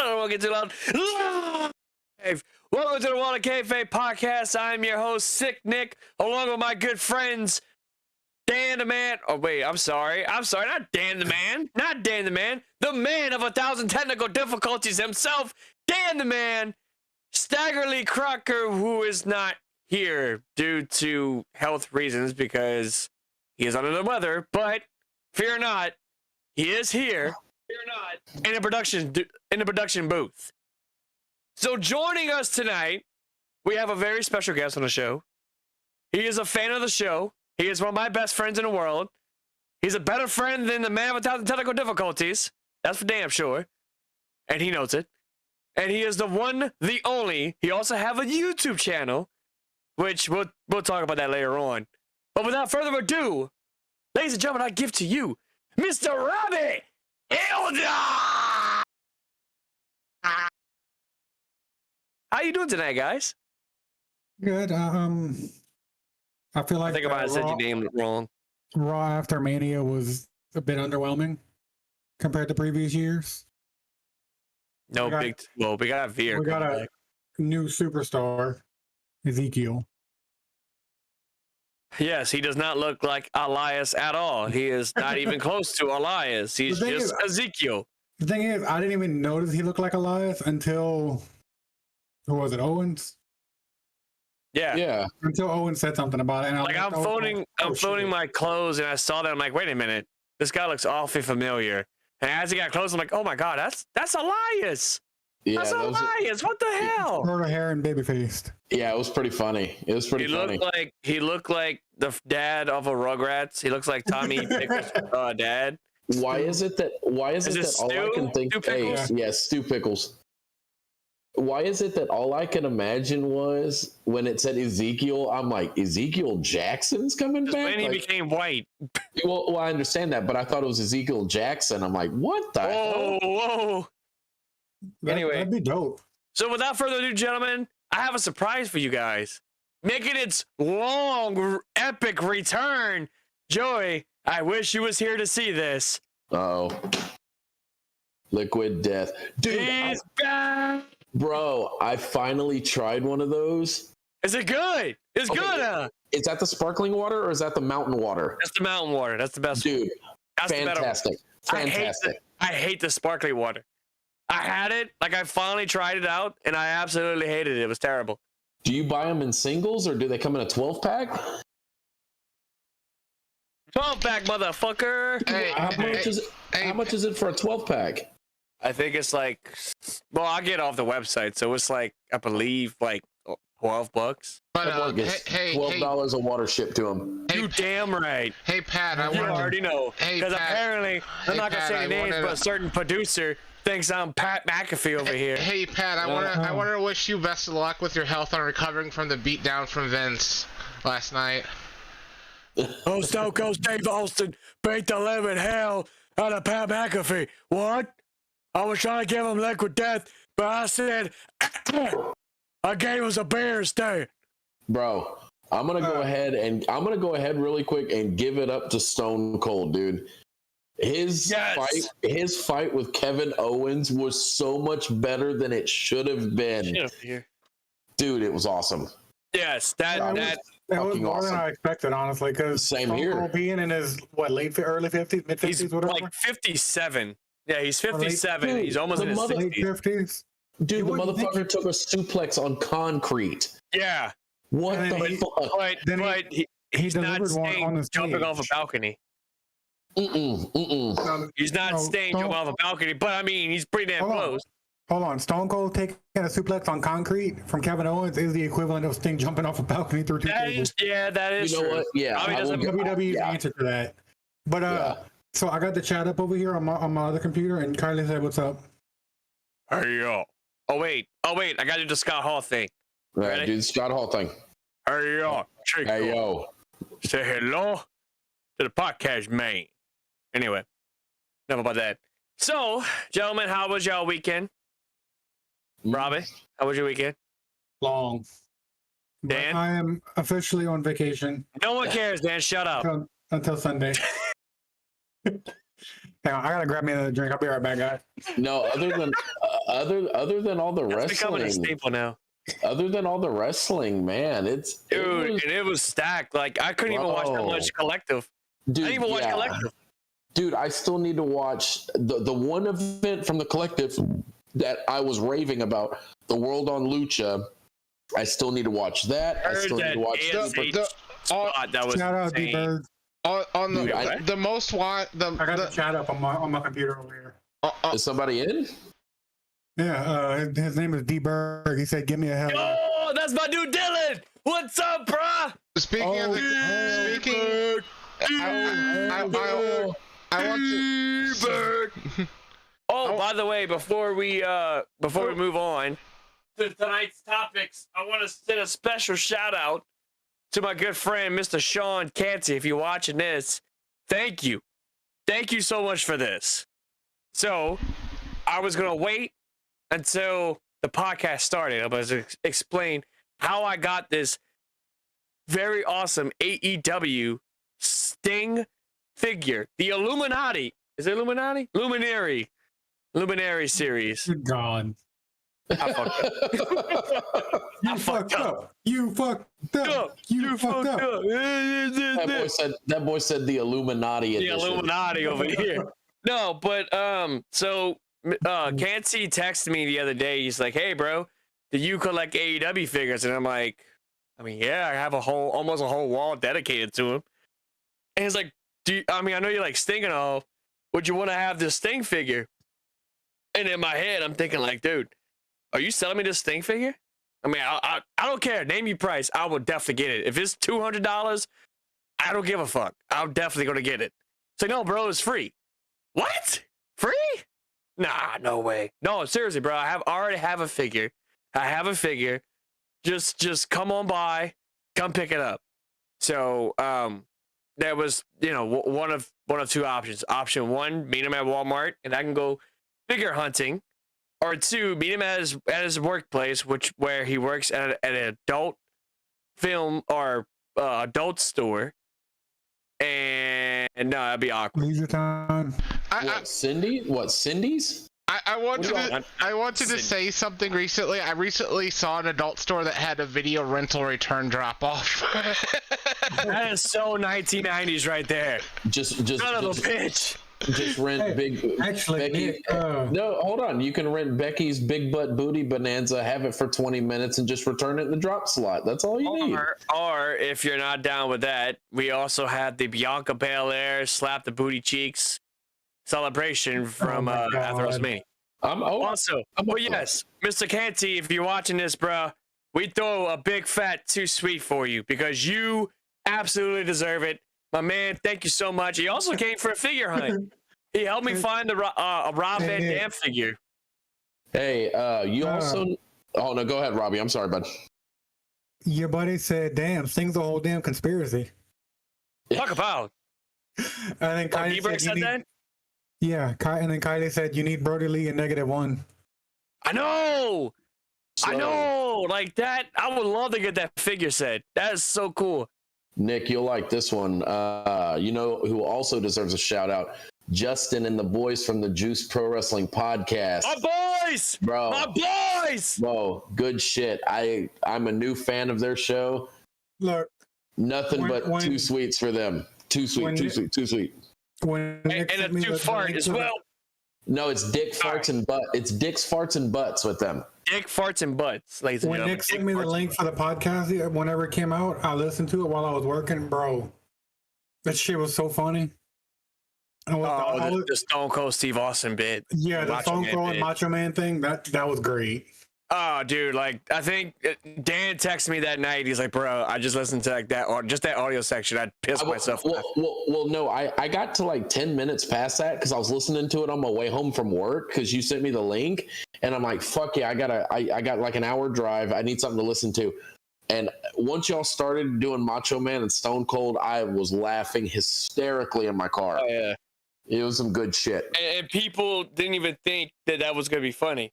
don't want to get too loud. Live. Welcome to the World of Kayfabe podcast. I'm your host, Sick Nick, along with my good friends, Dan the Man. Oh, wait, I'm sorry. Not Dan the Man. Not Dan the Man. The man of 1,000 technical difficulties himself, Dan the Man. Staggerly Crocker, who is not here due to health reasons because he is under the weather, but fear not, he is here. Fear not, in the production booth. So joining us tonight, we have a very special guest on the show. He is a fan of the show. He is one of my best friends in the world. He's a better friend than the man of 1,000 technical difficulties. That's for damn sure. And he knows it. And he is the one, the only. He also have a YouTube channel, which we'll talk about that later on. But without further ado, ladies and gentlemen, I give to you, Mr. Robbie Hilda! How you doing tonight, guys? Good. I feel like I think I might have said your name wrong. Raw after Mania was a bit underwhelming compared to previous years. No big. Well, we got Veer. We got a new superstar, Ezekiel. Yes, he does not look like Elias at all. He is not even close to Elias. He's just Ezekiel. The thing is, I didn't even notice he looked like Elias until, who was it, Owens? Yeah. Until Owens said something about it. And I'm phoning my clothes, and I saw that. I'm like, wait a minute, this guy looks awfully familiar. And as he got close, I'm like, oh my god, that's Elias. Yeah, that's Elias. What the hell? Shorter hair and baby faced. Yeah, it was pretty funny. He looked like the dad of a Rugrats. He looks like Tommy Pickles' dad. Why is it that all I can think? Stu Pickles. Why is it that all I can imagine was when it said Ezekiel, I'm like, Ezekiel Jackson's coming back? When he became white. Well, I understand that, but I thought it was Ezekiel Jackson. I'm like, what the hell? Whoa. Anyway. That'd be dope. So without further ado, gentlemen, I have a surprise for you guys. Making its long, epic return. Joey, I wish you was here to see this. Oh. Liquid Death. Dude, he's back. Bro, I finally tried one of those. Is it good? It's good, huh? Is that the sparkling water or is that the mountain water? That's the mountain water. That's the best. Dude, that's fantastic. Fantastic. I hate the sparkling water. I had it, I finally tried it out, and I absolutely hated it. It was terrible. Do you buy them in singles or do they come in a 12-pack? 12-pack, motherfucker. How much is it for a 12-pack? I think it's I get off the website, so it's I believe $12. But $12 a water ship to them. You damn right. Hey Pat, you already know. Because apparently, I'm not gonna say names, but a certain producer thinks I'm Pat McAfee over here. Hey Pat, I want to wish you best of luck with your health on recovering from the beatdown from Vince last night. Oh, Stone Cold Steve Austin beat the living hell out of Pat McAfee. What? I was trying to give him liquid death, but I said, I gave us a beer instead. Bro, I'm gonna go ahead really quick and give it up to Stone Cold, dude. His fight with Kevin Owens was so much better than it should have been. Dude, it was awesome. Yes, that was more than I expected, honestly. Because same here. Being in his early 50s, mid 50s, whatever. Like 57. Yeah, he's 57. Dude, he's almost in his 50s. Dude, the motherfucker took a suplex on concrete. Yeah. What the fuck? But he's not staying jumping off a balcony. He's not staying jumping off a balcony, but I mean, he's pretty damn close. Hold on. Stone Cold taking a suplex on concrete from Kevin Owens is the equivalent of Sting jumping off a balcony through two tables. That is you know true. What? Yeah. WWE's answer to that. But so I got the chat up over here on my other computer, and Kylie said, "What's up?" Hey yo. Oh wait. I got to do the Scott Hall thing. Right, do the Scott Hall thing. Hey yo. Hey yo. Say hello to the podcast man. Anyway, enough about that. So, gentlemen, how was y'all weekend? Robbie, how was your weekend? Long. Dan? But I am officially on vacation. No one cares, Dan. Shut up. Until Sunday. Hang on, I gotta grab me another drink. I'll be right back, guys. No, other than all the That's becoming a wrestling, staple now. other than all the wrestling, man, It was stacked. Like I couldn't even watch that much Collective. Dude, I didn't even watch Collective. Dude, I still need to watch the one event from the Collective that I was raving about, the World on Lucha. I still need to watch that. I still need to watch the spot that was shout out D-Bird. On the Dude, the most watch I got the chat up on my computer over here. Is somebody in? Yeah, his name is D-Bird. He said, "Give me a hell." Oh, that's my dude Dylan. What's up, bruh? Speaking of the speaking, I want to. Oh, by the way, before we move on to tonight's topics, I want to send a special shout out to my good friend Mr. Sean Canty. If you're watching this, thank you so much for this. So I was gonna wait until the podcast started. I was gonna explain how I got this very awesome AEW Sting figure, the Illuminati. Is it Illuminati? Luminary series. Good God. I fucked up. You fucked up. You fucked up. You fucked up. That boy said the Illuminati edition. The Illuminati over here. No, but so Canty texted me the other day. He's like, "Hey, bro, do you collect AEW figures?" And I'm like, "I mean, yeah, I have almost a whole wall dedicated to him." And he's like, I know you like Sting and all. Would you want to have this Sting figure? And in my head, I'm thinking like, dude, are you selling me this Sting figure? I mean, I don't care. Name your price. I will definitely get it. If it's $200, I don't give a fuck. I'm definitely going to get it. It's like, no, bro, it's free. What? Free? Nah, no way. No, seriously, bro. I already have a figure. I have a figure. Just come on by. Come pick it up. So, there was, one of two options. Option one, meet him at Walmart, and I can go figure hunting. Or two, meet him at his workplace, where he works at an adult film or adult store. And no, that'd be awkward. Leisure time. Cindy's? I wanted to say something recently. I recently saw an adult store that had a video rental return drop off. That is so 1990s right there. Just son of a bitch. Just rent Becky. No, hold on. You can rent Becky's Big Butt Booty Bonanza, have it for 20 minutes, and just return it in the drop slot. That's all you need. Or if you're not down with that, we also have the Bianca Belair Slap the Booty Cheeks celebration from after WrestleMania. Yes, Mr. Canty, if you're watching this, bro, we throw a big fat too sweet for you because you absolutely deserve it. My man, thank you so much. He also came for a figure hunt. He helped me find a Rob Van Dam figure. Hey, you also... Oh, no, go ahead, Robbie. I'm sorry, bud. Your buddy said, "Damn, Sting's a whole damn conspiracy." Talk about. And then Kylie said that? Yeah, and then Kylie said, "You need Brody Lee in -1." I know! Like that. I would love to get that figure set. That is so cool. Nick, you'll like this one. You know who also deserves a shout out? Justin and the boys from the Juice Pro Wrestling Podcast. My boys! Bro. My boys! Bro, good shit. I'm a new fan of their show. Look. Nothing but two sweets for them. Too sweet. And a two fart as well. No, it's Dick Farts and Butt. It's Dick's Farts and Butts with them. Dick Farts and Butts, ladies and gentlemen. When Nick sent me the link for the podcast, whenever it came out, I listened to it while I was working, bro. That shit was so funny. The Stone Cold Steve Austin bit. Yeah, the Stone Cold Macho Man thing, that was great. Oh, dude, like, I think Dan texted me that night. He's like, bro, I just listened to like that, or just that audio section. I'd piss myself. Well, no, I got to like 10 minutes past that because I was listening to it on my way home from work because you sent me the link, and I'm like, fuck yeah, I got like an hour drive. I need something to listen to. And once y'all started doing Macho Man and Stone Cold, I was laughing hysterically in my car. Oh, yeah. It was some good shit. And people didn't even think that was going to be funny.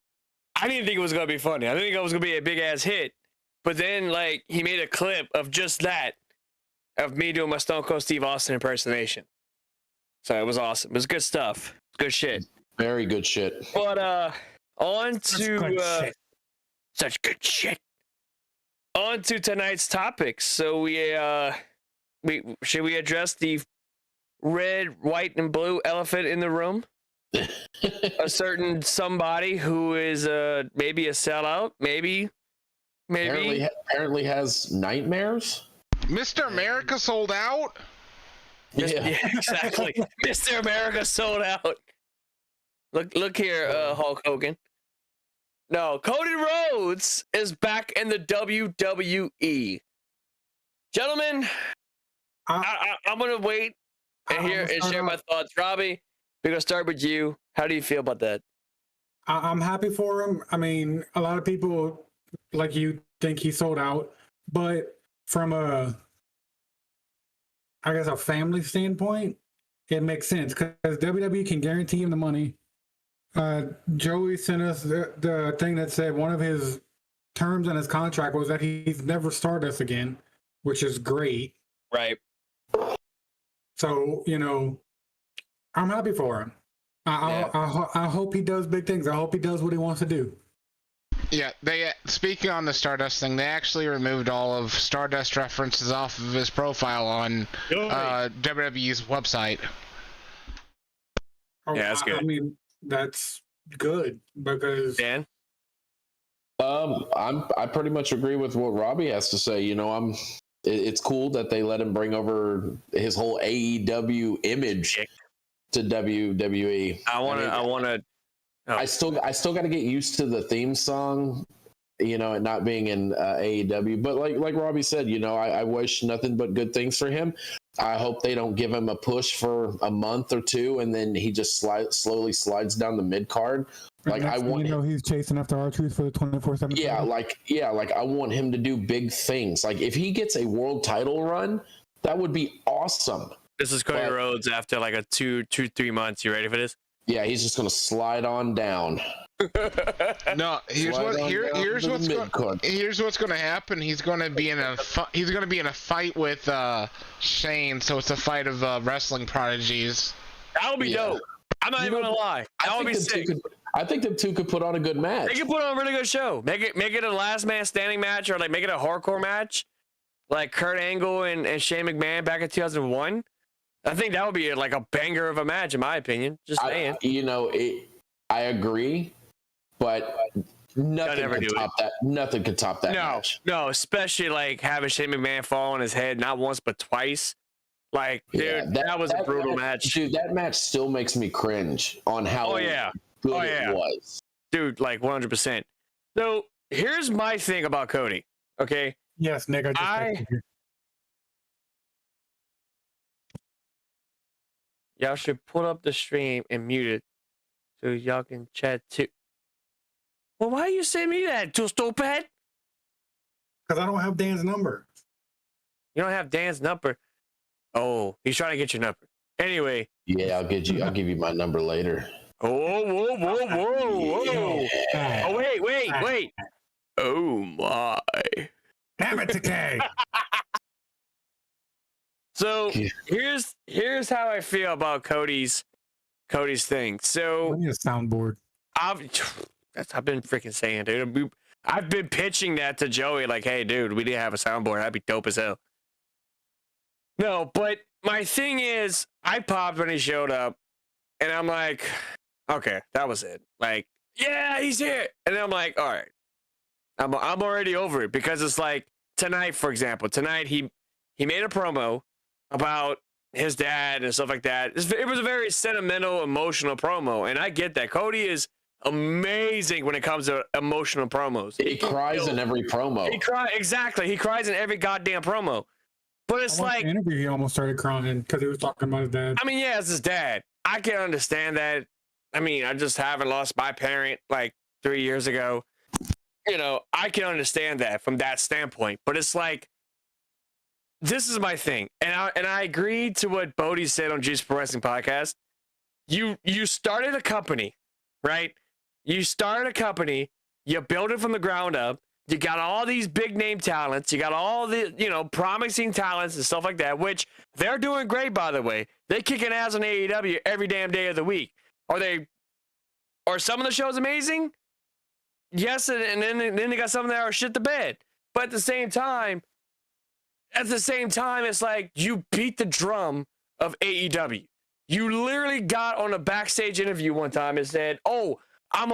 I didn't think it was going to be funny. I didn't think it was going to be a big-ass hit. But then, like, he made a clip of just that, of me doing my Stone Cold Steve Austin impersonation. So it was awesome. It was good stuff. Good shit. Very good shit. But On That's to good shit. such good shit. On to tonight's topics. So we should we address the red, white, and blue elephant in the room? A certain somebody who is maybe a sellout, maybe. Apparently has nightmares. Mr. America sold out. Yeah, exactly. Mr. America sold out. Look here, Hulk Hogan. No, Cody Rhodes is back in the WWE. Gentlemen, I'm gonna wait and share my thoughts. Robbie, we're gonna start with you. How do you feel about that? I'm happy for him. I mean, a lot of people like you think he sold out, but from a family standpoint, it makes sense because WWE can guarantee him the money. Joey sent us the thing that said one of his terms in his contract was that he's never Stardust again, which is great. Right. So, I'm happy for him. I hope he does big things. I hope he does what he wants to do. Yeah, they speaking on the Stardust thing, they actually removed all of Stardust references off of his profile on WWE's website. Oh, yeah, that's good. I mean, that's good because Dan? I pretty much agree with what Robbie has to say. It's cool that they let him bring over his whole AEW image to WWE. I still got to get used to the theme song, and not being in AEW. But like Robbie said, I wish nothing but good things for him. I hope they don't give him a push for a month or two, and then he just slowly slides down the mid card. Like I want, he's chasing after R-Truth for the 24/7. Like I want him to do big things. Like if he gets a world title run, that would be awesome. This is Cody Rhodes after like a 3 months. You ready for this? Yeah, he's just gonna slide on down. No, here's what's gonna happen. He's gonna be in a fight with Shane. So it's a fight of wrestling prodigies. That would be dope. I'm not even gonna lie. That would be sick. I think them two could put on a good match. They could put on a really good show. Make it a last man standing match, or like make it a hardcore match, like Kurt Angle and Shane McMahon back in 2001. I think that would be like a banger of a match, in my opinion. Just saying. I agree, but nothing could top that. Nothing could top that match. No, especially like having Shane McMahon fall on his head not once but twice. Like, dude, that was a brutal match. Dude, that match still makes me cringe on how good it was. Dude, like 100%. So here's my thing about Cody. Okay. Yes, Nick. Y'all should pull up the stream and mute it so y'all can chat too. Well, why you send me that, too stupid? Because I don't have Dan's number. You don't have Dan's number? Oh, he's trying to get your number. Anyway. Yeah, I'll give you my number later. Whoa. Yeah. Oh, wait. Oh, my. Damn it, TK. So here's how I feel about Cody's thing. So I need a soundboard. I've been freaking saying, dude. I've been pitching that to Joey, like, hey, dude, we need to have a soundboard. That'd be dope as hell. No, but my thing is, I popped when he showed up, and I'm like, okay, that was it. Like, yeah, he's here. And then I'm like, all right, I'm already over it because it's like tonight, for example. Tonight he made a promo about his dad and stuff like that. It was a very sentimental, emotional promo, and I get that. Cody is amazing when it comes to emotional promos. He cries in every promo. Exactly. He cries in every goddamn promo. But it's like the interview, he almost started crying because he was talking about his dad. I mean, yeah, it's his dad. I can understand that. I mean, I just haven't lost my parent like 3 years ago. I can understand that from that standpoint. But it's like, this is my thing, and I agree to what Bodie said on Juice Pro Wrestling Podcast. You started a company, right? You started a company. You built it from the ground up. You got all these big name talents. You got all the, promising talents and stuff like that, which they're doing great, by the way. They kicking ass on AEW every damn day of the week. Are some of the shows amazing? yes, and then they got some that are shit the bed. But at the same time, it's like you beat the drum of AEW. You literally got on a backstage interview one time and said, "Oh, I'm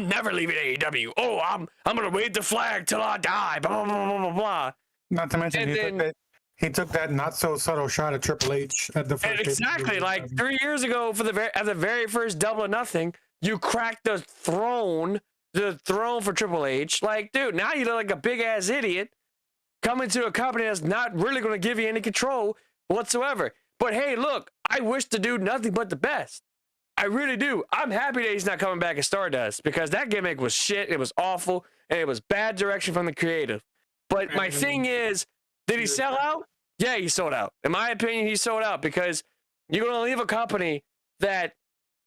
never leaving AEW. Oh, I'm gonna wave the flag till I die." Blah blah blah blah blah. Not to mention he took that not so subtle shot at Triple H at the first. Exactly, like 3 years ago at the very first Double or Nothing, you cracked the throne for Triple H. Like, dude, now you look like a big ass idiot coming to a company that's not really going to give you any control whatsoever. But hey, look, I wish the dude nothing but the best. I really do. I'm happy that he's not coming back as Stardust because that gimmick was shit. It was awful, and it was bad direction from the creative. But my thing is, did he sell out? Yeah, he sold out. In my opinion, he sold out because you're going to leave a company that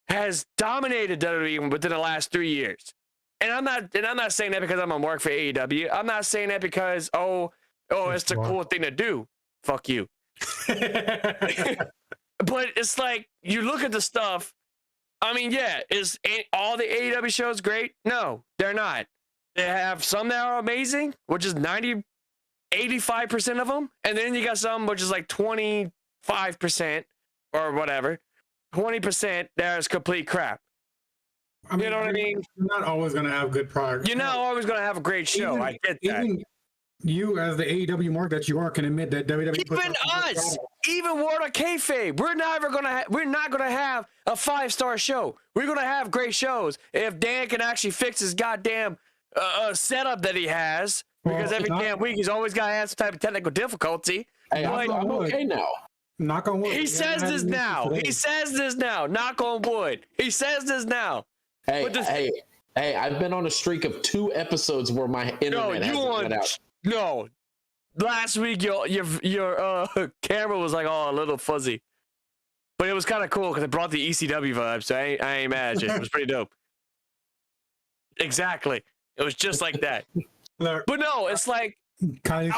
has dominated WWE within the last 3 years. And I'm not saying that because I'm on work for AEW. I'm not saying that because it's the cool thing to do. Fuck you. But it's like you look at the stuff. I mean, yeah, is all the AEW shows great? No, they're not. They have some that are amazing, which is 85% of them, and then you got some which is like 25% or whatever, 20% that is complete crap. I mean, you know what I mean? You're not always going to have good product. You're not always going to have a great show. I get that. Even you, as the AEW mark that you are, can admit that WWE. Even us, even World of Kayfabe, we're not gonna have a 5-star show. We're gonna have great shows if Dan can actually fix his goddamn setup that he has. Because every damn week he's always got to have some type of technical difficulty. Hey, I'm okay now. Knock on wood. He says this now. He says this now. Knock on wood. He says this now. Hey, I've been on a streak of 2 episodes where my internet hasn't cut out. No. Last week your camera was like a little fuzzy. But it was kind of cool because it brought the ECW vibes. So I ain't mad. It was pretty dope. Exactly. It was just like that. But no, it's like I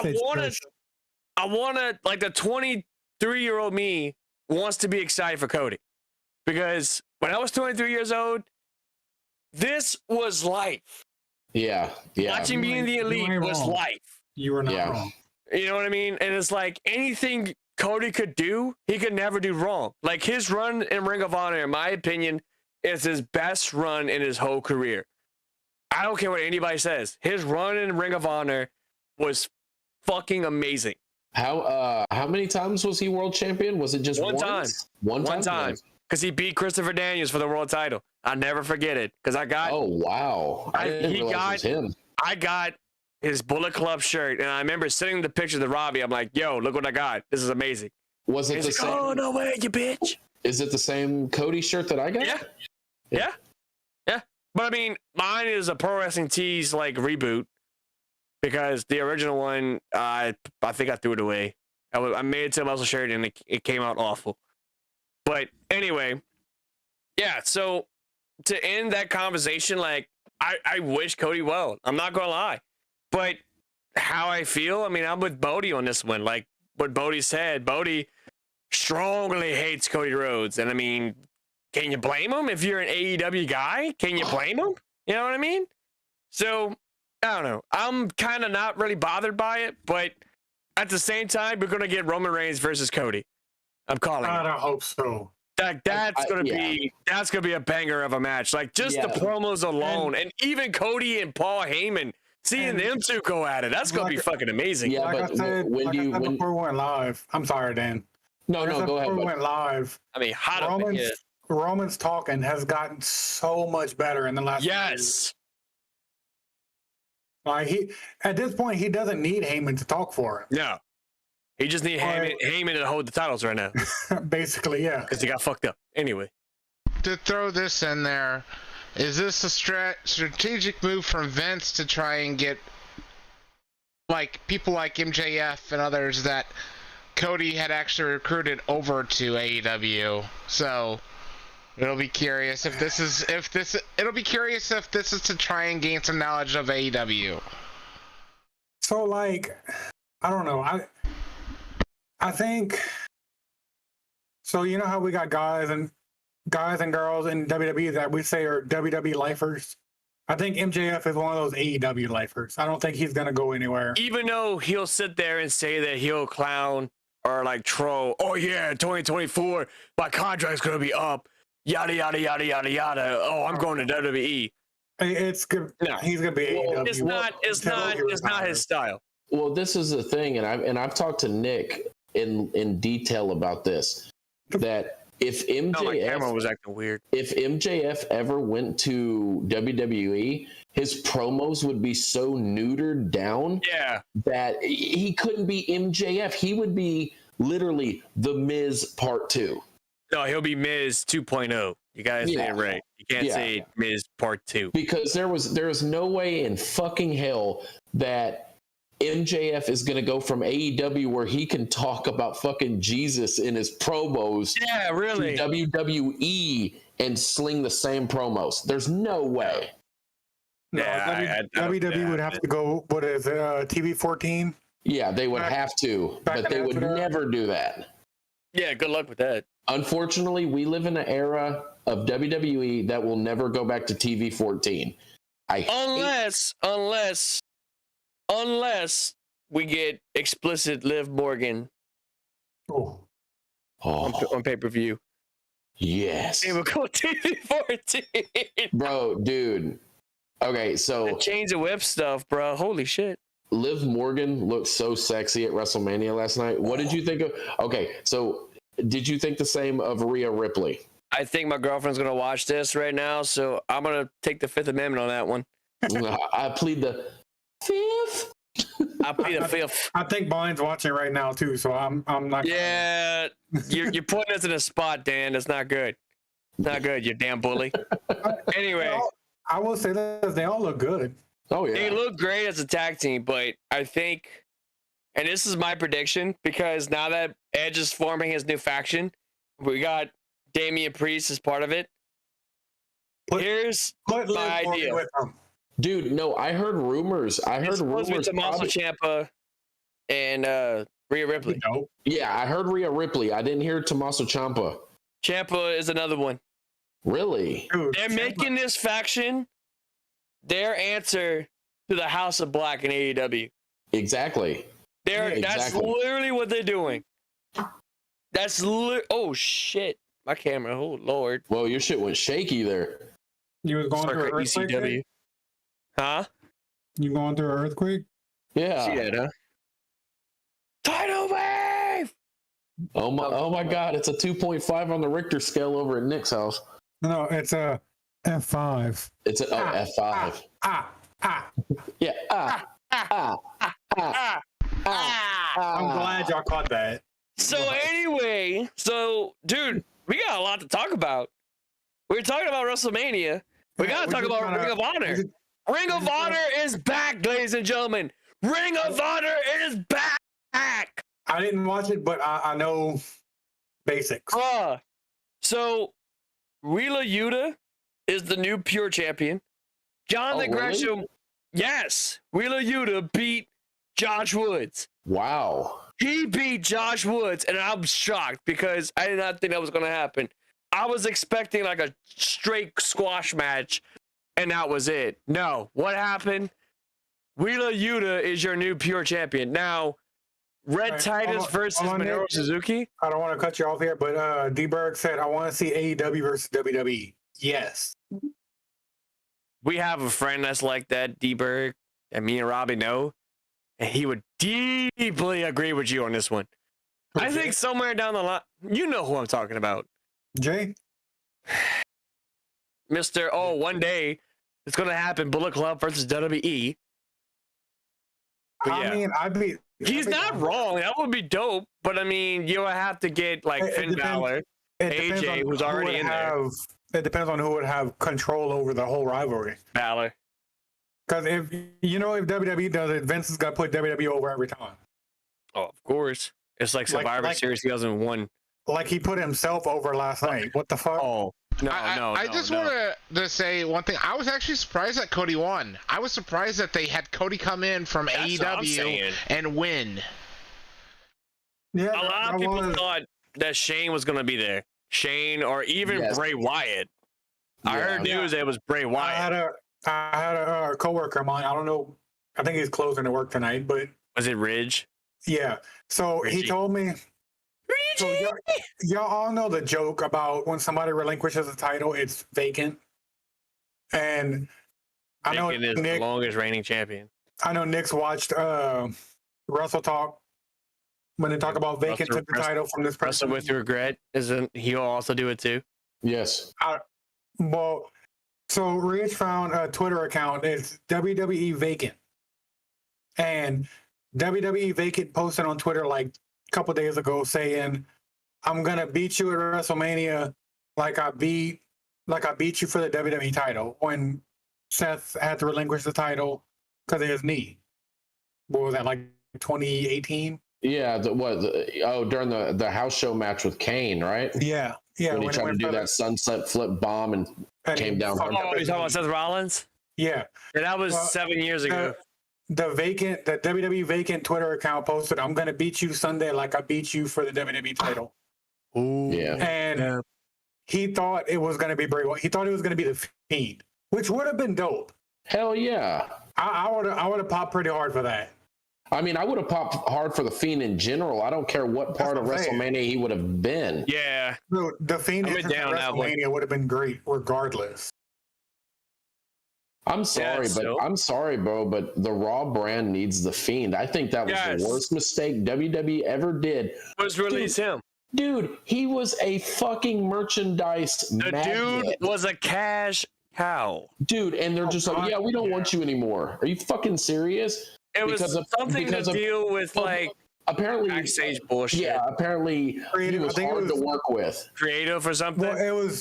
want to like the 23-year-old me wants to be excited for Cody because when I was 23 years old, this was life. Yeah. Watching me in the Elite was life. You were not wrong. You know what I mean? And it's like anything Cody could do, he could never do wrong. Like his run in Ring of Honor, in my opinion, is his best run in his whole career. I don't care what anybody says. His run in Ring of Honor was fucking amazing. How many times was he world champion? Was it just one time? One time. Because he beat Christopher Daniels for the world title. I'll never forget it. Because I got. Oh wow! I didn't realize it was him. I got his Bullet Club shirt, and I remember sitting in the picture of the Robbie. I'm like, "Yo, look what I got! This is amazing." Was it the same? Oh no way, you bitch! Is it the same Cody shirt that I got? Yeah. But I mean, mine is a Pro Wrestling Tees like reboot because the original one, I think I threw it away. I made it to a muscle shirt and it came out awful. But anyway, yeah. So to end that conversation, like I wish Cody well. I'm not gonna lie, but how I feel, I mean, I'm with Bodie on this one. Like what Bodie said, Bodie strongly hates Cody Rhodes, and I mean. Can you blame him if you're an AEW guy? Can you blame him? You know what I mean? So, I don't know. I'm kind of not really bothered by it, but at the same time, we're going to get Roman Reigns versus Cody. I'm calling it. I hope so. That's going to be a banger of a match. Like, just the promos alone. And even Cody and Paul Heyman, seeing them two go at it, that's going to be fucking amazing. Yeah, like I said before we went live, I'm sorry, Dan. No, go ahead. Before we went live, I mean, hot Roman's talking has gotten so much better in the last years. Like at this point, he doesn't need Heyman to talk for him. No, he just needs Heyman to hold the titles right now. Basically, yeah. Because he got fucked up. Anyway, to throw this in there, is this a strategic move from Vince to try and get like people like MJF and others that Cody had actually recruited over to AEW? So. It'll be curious if this is to try and gain some knowledge of AEW. So like, I don't know. I think so. You know how we got guys and girls in WWE that we say are WWE lifers. I think MJF is one of those AEW lifers. I don't think he's gonna go anywhere. Even though he'll sit there and say that he'll clown or like troll, oh yeah, 2024, my contract's gonna be up, yada yada yada yada yada. Oh, I'm going to WWE. It's good. No. He's gonna be AEW. It's not his style. Well, this is the thing, and I've talked to Nick in detail about this. That if My camera MJF was acting weird. if MJF ever went to WWE, his promos would be so neutered down Yeah. that he couldn't be MJF. He would be literally The Miz Part 2. No, he'll be Miz 2.0. You gotta say it right. You can't say Miz Part 2. Because there was no way in fucking hell that MJF is going to go from AEW where he can talk about fucking Jesus in his promos Yeah, really. to WWE and sling the same promos. There's no way. No, WWE would have to go. What is it? TV 14. Yeah, they would have to, but they would never do that. Yeah, good luck with that. Unfortunately, we live in an era of WWE that will never go back to TV 14. Unless we get explicit Liv Morgan on pay-per-view. Yes. It will go TV 14. Bro, dude. Okay, so The Chains of Whip stuff, bro. Holy shit. Liv Morgan looked so sexy at WrestleMania last night. What did you think of? Okay, so did you think the same of Rhea Ripley? I think my girlfriend's gonna watch this right now, so I'm gonna take the Fifth Amendment on that one. I plead the fifth. I plead the fifth. I think Brian's watching right now too, so I'm not. Yeah, you're putting us in a spot, Dan. That's not good. Not good, you damn bully. Anyway, I will say this: they all look good. Oh yeah, they look great as a tag team, but I think, and this is my prediction, because now that Edge is forming his new faction, we got Damian Priest as part of it. Here's my idea. Dude, no, I heard rumors. It's supposed to be Tommaso Ciampa and Rhea Ripley. No. Yeah, I heard Rhea Ripley. I didn't hear Tommaso Ciampa. Ciampa is another one. Really? Dude, They're making this faction their answer to the House of Black in AEW. Exactly. That's literally what they're doing. Oh shit. My camera. Oh Lord. Well, your shit went shaky there. You was going through an earthquake? ECW. Huh? You going through an earthquake? Yeah. See that, huh? Tidal wave! Oh my God! It's a 2.5 on the Richter scale over at Nick's house. No, it's a F5. It's a F5. Yeah. I'm glad y'all caught that. So anyway, dude, we got a lot to talk about. We're talking about WrestleMania. We gotta talk about Ring of Honor. Ring of Honor is back, ladies and gentlemen. Ring of Honor is back. I didn't watch it, but I know basics. So Wheeler Yuta is the new pure champion. Jonathan Gresham, really? yes, Wheeler Yuta beat Josh Woods. Wow. He beat Josh Woods, and I'm shocked because I did not think that was going to happen. I was expecting like a straight squash match, and that was it. No, what happened? Wheeler Yuta is your new pure champion. Now, Red Titus versus Minoru Suzuki. I don't want to cut you off here, but D-Berg said, I want to see AEW versus WWE. Yes. We have a friend that's like that, D-Berg, and me and Robbie know, and he would deeply agree with you on this one. Okay. I think somewhere down the line, you know who I'm talking about. Jay? One day it's going to happen, Bullet Club versus WWE. But I mean, he's not wrong. That would be dope. But I mean, you would have to get like Finn Balor, AJ, who's already in there. It depends on who would have control over the whole rivalry. Balor. Because if WWE does it, Vince is going to put WWE over every time. Oh, of course. It's like Survivor Series 2001. Like he put himself over last night. What the fuck? Oh, no. I just wanted to say one thing. I was actually surprised that Cody won. I was surprised that they had Cody come in from AEW and win. Yeah, a lot of people thought that Shane was going to be there. Shane or even Bray Wyatt. I heard news that it was Bray Wyatt. I had a coworker of mine. I don't know. I think he's closing to work tonight, but Was it Ridge? yeah. So he Richie. told me. So y'all all know the joke about when somebody relinquishes a title, it's vacant. And I know Vacant is the longest reigning champion. I know Nick's watched Russell Talk when they talk about vacant took the title from this person. Russell with regret, isn't he'll also do it too? Yes. Well, so Rich found a Twitter account. It's WWE Vacant, and WWE Vacant posted on Twitter like a couple days ago saying, "I'm gonna beat you at WrestleMania, like I beat you for the WWE title when Seth had to relinquish the title because of his knee." What was that, like 2018? Yeah. During the house show match with Kane, right? Yeah. Yeah. When he tried to do that sunset flip bomb and came down. Oh, you're talking about Seth Rollins? Yeah. And that was 7 years ago. The WWE Vacant Twitter account posted, "I'm gonna beat you Sunday like I beat you for the WWE title." Ooh. Yeah. And he thought it was gonna be Bray Wyatt. He thought it was gonna be the Fiend, which would have been dope. Hell yeah. I would have popped pretty hard for that. I mean, I would have popped hard for the Fiend in general. I don't care what part of WrestleMania he would have been. Yeah. The Fiend entrance at WrestleMania would have been great regardless. I'm sorry, bro, but the Raw brand needs the Fiend. I think that was the worst mistake WWE ever did. Was release him. Dude, he was a fucking merchandise magnet. Dude was a cash cow. Dude, and they're just like, yeah, we don't want you anymore. Are you fucking serious? It was something to deal with, like, apparently backstage bullshit. Yeah, apparently he was hard to work with. Creative or something? Well,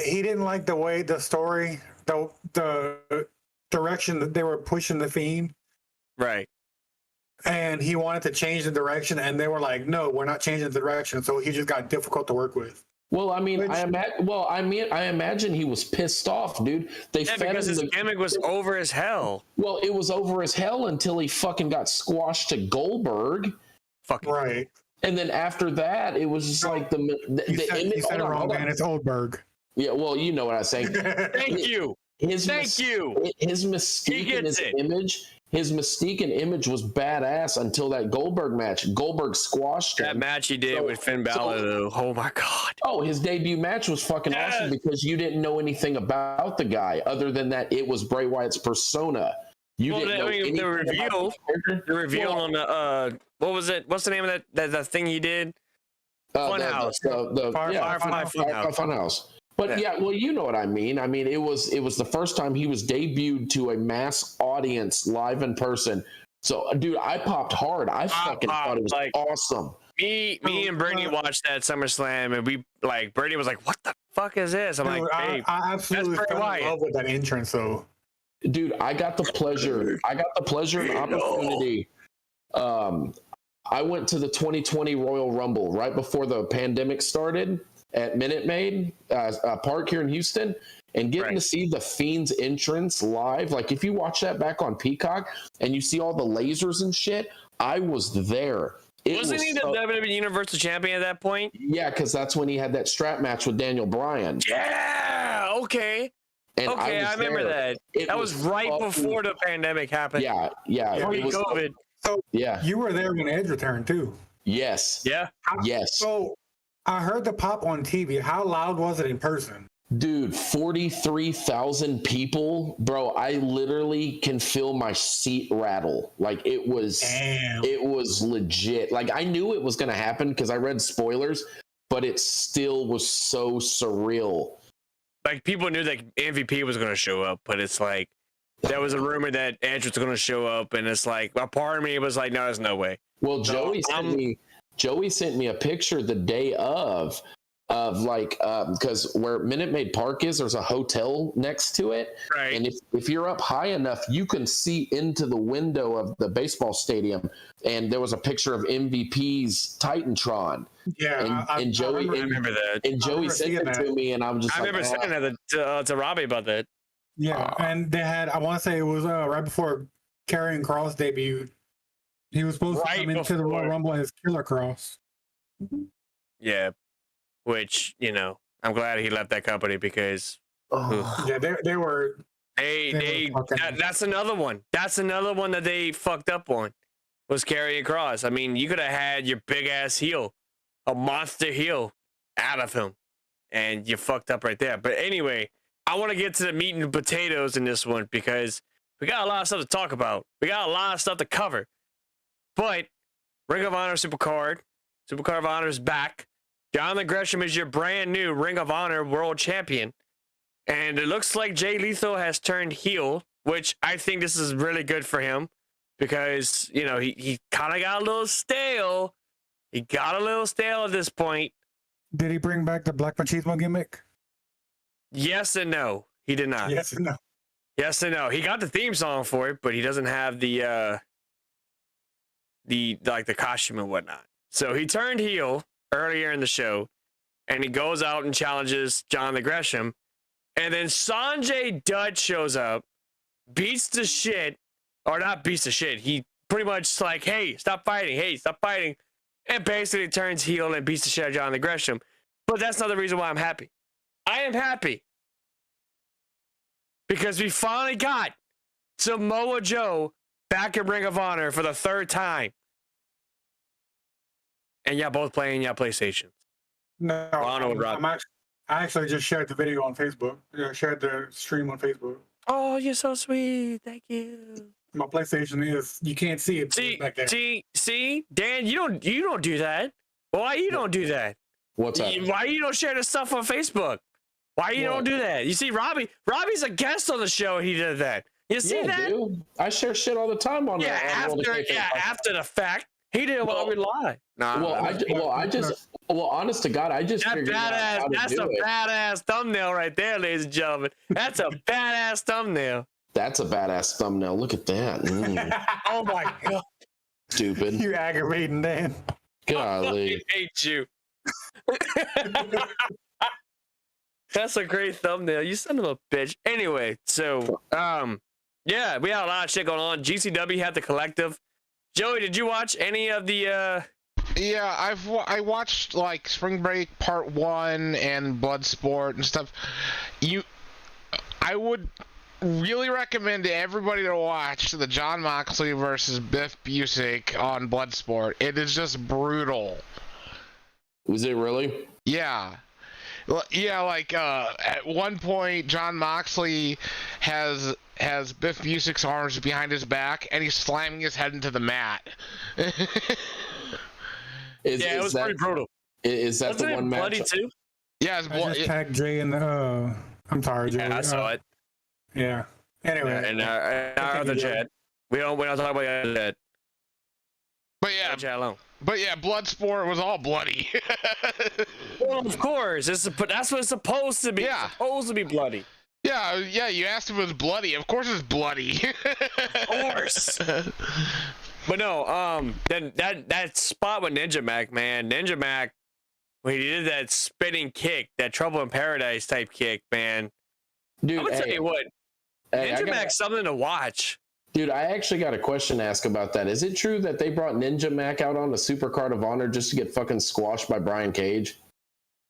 he didn't like the way the story, the direction that they were pushing the Fiend. Right. and he wanted to change the direction, and they were like, "No, we're not changing the direction." So he just got difficult to work with. Well, I mean, I imagine he was pissed off, dude. Because his gimmick was over as hell. Well, it was over as hell until he fucking got squashed to Goldberg. Fucking right. And then after that, it was just like the image. You said it wrong, man. It's Oldberg. Yeah, well, you know what I'm saying. Thank you. His mystique and his image. His mystique and image was badass until that Goldberg match. Goldberg squashed him. That match he did with Finn Balor, though. Oh my god. Oh, his debut match was fucking awesome because you didn't know anything about the guy other than that it was Bray Wyatt's persona. You didn't know anything the reveal on the what was it? What's the name of that thing he did? Funhouse. Funhouse. But yeah, well, you know what I mean. I mean, it was the first time he was debuted to a mass audience live in person. So, dude, I popped hard. I fucking thought it was awesome. Me and Brittany watched that SummerSlam, and Brittany was like, "What the fuck is this?" I'm like, "Babe, I absolutely fell in love with that entrance, though." Dude, I got the pleasure and opportunity. I went to the 2020 Royal Rumble right before the pandemic started at Minute Maid Park here in Houston, and getting to see the Fiend's entrance live. Like, if you watch that back on Peacock and you see all the lasers and shit, I was there. Wasn't he the WWE Universal Champion at that point? Yeah, because that's when he had that strap match with Daniel Bryan. Yeah, okay. And I remember that. That was right before the pandemic happened. Yeah. COVID. So you were there when Edge returned too. Yes. Yeah. Yes. So I heard the pop on TV. How loud was it in person? Dude, 43,000 people. Bro, I literally can feel my seat rattle. Like, it was legit. Like, I knew it was going to happen because I read spoilers, but it still was so surreal. Like, people knew that MVP was going to show up, but it's like, there was a rumor that Edge was going to show up, and it's like, a part of me was like, no, there's no way. Well, Joey sent me a picture the day of because where Minute Maid Park is, there's a hotel next to it. Right. And if you're up high enough, you can see into the window of the baseball stadium. And there was a picture of MVP's Titantron. Yeah. And Joey, I remember that. And Joey sent it to me, and I'm just I remember saying that to Robbie about that. Yeah. And they had, I want to say it was right before Karrion Kross debuted. He was supposed to come into the Royal Rumble as Killer Kross. Yeah. Which, I'm glad he left that company because... Yeah, they were That's another one. That's another one that they fucked up on. Was Karrion Kross. I mean, you could have had your big ass heel, a monster heel, out of him, and you fucked up right there. But anyway, I want to get to the meat and potatoes in this one because we got a lot of stuff to talk about. We got a lot of stuff to cover. But Ring of Honor Supercard of Honor is back. Jonathan Gresham is your brand new Ring of Honor World Champion, and it looks like Jay Lethal has turned heel, which I think this is really good for him. Because, you know, he kind of got a little stale. He got a little stale at this point. Did he bring back the Black Machismo gimmick? Yes and no. He did not. Yes and no. Yes and no. He got the theme song for it, but he doesn't have the costume and whatnot. So he turned heel earlier in the show, and he goes out and challenges Jonathan Gresham. And then Sanjay Dutt shows up, beats the shit. Or not beats the shit. He pretty much like, hey, stop fighting. Hey, stop fighting. And basically turns heel and beats the shit out of Jonathan Gresham. But that's not the reason why I'm happy. I am happy because we finally got Samoa Joe back in Ring of Honor for the third time. And y'all both playing y'all PlayStations. No, I actually just shared the video on Facebook. Shared the stream on Facebook. Oh, you're so sweet. Thank you. My PlayStation is, you can't see it. See, Dan, you don't do that. Why you don't do that? What's that? Why you don't share the stuff on Facebook? Why you don't do that? You see, Robbie's a guest on the show. He did that. You see that? Dude. I share shit all the time on after the fact. He did it while we live. Honest to God, I just figured out how to that's do a it. badass thumbnail right there, ladies and gentlemen. That's a badass thumbnail. That's a badass thumbnail. Look at that. Oh my god. Stupid. You're aggravating, Dan. Golly. I hate you. That's a great thumbnail. You son of a bitch. Anyway, so yeah, we had a lot of shit going on. GCW had the collective. Joey, did you watch any of the Yeah, I watched like Spring Break Part 1 and Bloodsport and stuff. I would really recommend to everybody to watch the Jon Moxley versus Biff Busick on Bloodsport. It is just brutal. Was it really? Yeah. Yeah, like at one point Jon Moxley has Biff Busick's arms behind his back and he's slamming his head into the mat. It was pretty brutal. Is that Wasn't the one match? Bloody too? Yeah, it's I just tagged Jay in the. I'm sorry, Jay. Yeah, I saw it. Yeah. Anyway. Yeah, and our other chat. We're not talking about that. But yeah, chat alone. But yeah, Bloodsport was all bloody. Well, of course, that's what it's supposed to be. Yeah. It's supposed to be bloody. Yeah. You asked if it was bloody. Of course, it's bloody. Of course. But no, then that spot with Ninja Mac, man, Ninja Mac, when he did that spinning kick, that Trouble in Paradise type kick, man. Dude, I'm gonna tell you what, Ninja Mac's something to watch. Dude, I actually got a question to ask about that. Is it true that they brought Ninja Mac out on the Supercard of Honor just to get fucking squashed by Brian Cage?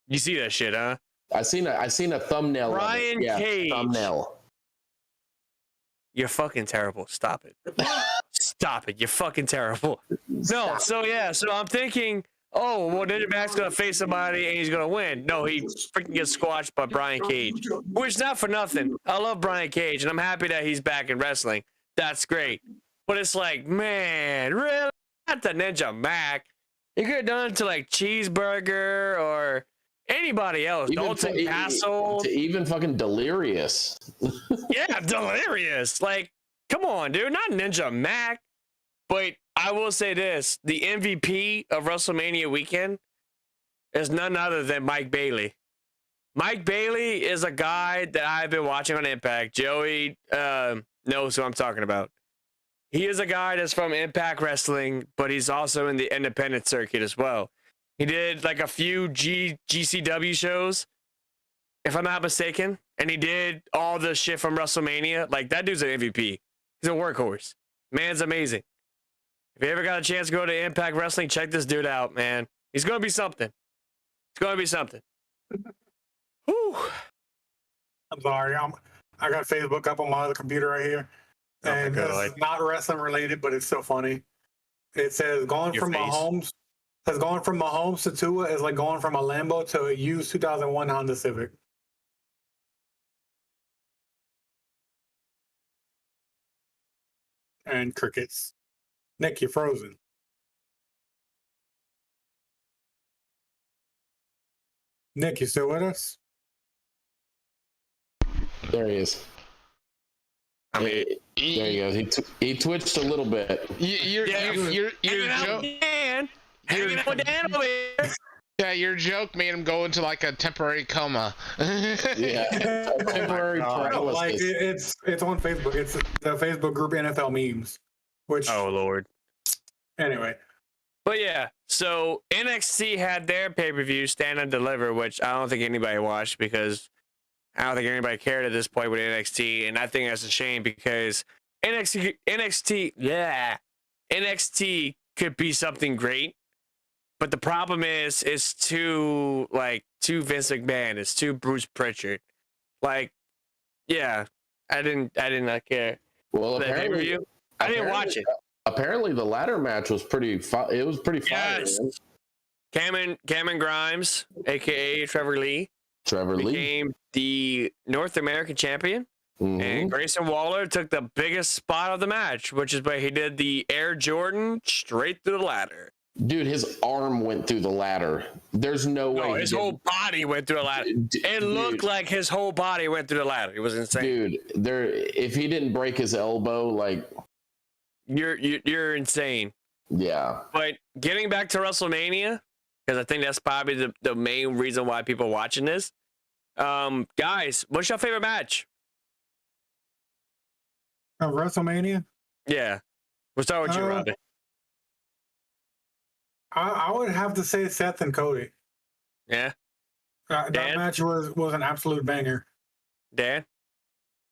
You see that shit, huh? I seen a thumbnail. Brian Cage. Thumbnail. You're fucking terrible. Stop it. Stop it. You're fucking terrible. No, so I'm thinking, oh, well, Ninja Mac's gonna face somebody and he's gonna win. No, he freaking gets squashed by Brian Cage. Which, not for nothing, I love Brian Cage and I'm happy that he's back in wrestling. That's great. But it's like, man, really? Not the Ninja Mac. You could have done it to like Cheeseburger or anybody else. Dalton Castle. To even fucking Delirious. Yeah, Delirious. Like, come on, dude. Not Ninja Mac. But I will say this. The MVP of WrestleMania weekend is none other than Mike Bailey. Mike Bailey is a guy that I've been watching on Impact. Joey knows who I'm talking about. He is a guy that's from Impact Wrestling, but he's also in the independent circuit as well. He did like a few GCW shows, if I'm not mistaken, and he did all the shit from WrestleMania. Like, that dude's an MVP. He's a workhorse. Man's amazing. If you ever got a chance to go to Impact Wrestling, check this dude out, man. He's going to be something. It's going to be something. Whew. I'm sorry. I got Facebook up on my other computer right here, and this is not wrestling related, but it's so funny. It says going from Mahomes to Tua is like going from a Lambo to a used 2001 Honda Civic. And crickets. Nick, you're frozen. Nick, you still with us? There he is. I mean, there he goes. He twitched a little bit. You're Yeah, your joke made him go into like a temporary coma. Yeah, temporary paralysis. Like it's on Facebook. It's the Facebook group NFL memes. Which Lord. Anyway, but yeah, so NXT had their pay-per-view Stand and Deliver, which I don't think anybody watched because I don't think anybody cared at this point with NXT, and I think that's a shame because NXT could be something great. But the problem is, it's too Vince McMahon. It's too Bruce Pritchard. Like, yeah, I did not care. Well, apparently, I didn't watch it. Apparently, the ladder match was pretty. It was pretty fire. Yes. Cameron Grimes, aka Trevor Lee, became the North American champion, and Grayson Waller took the biggest spot of the match, which is where he did the Air Jordan straight through the ladder. Dude, his arm went through the ladder. There's no way. No, his whole body went through the ladder. It looked like his whole body went through the ladder. It was insane. Dude, if he didn't break his elbow, like you're insane. Yeah. But getting back to WrestleMania, because I think that's probably the main reason why people are watching this. Guys, what's your favorite match? WrestleMania? Yeah. We'll start with you, Robbie. I would have to say Seth and Cody. Yeah. That match was an absolute banger. Dan?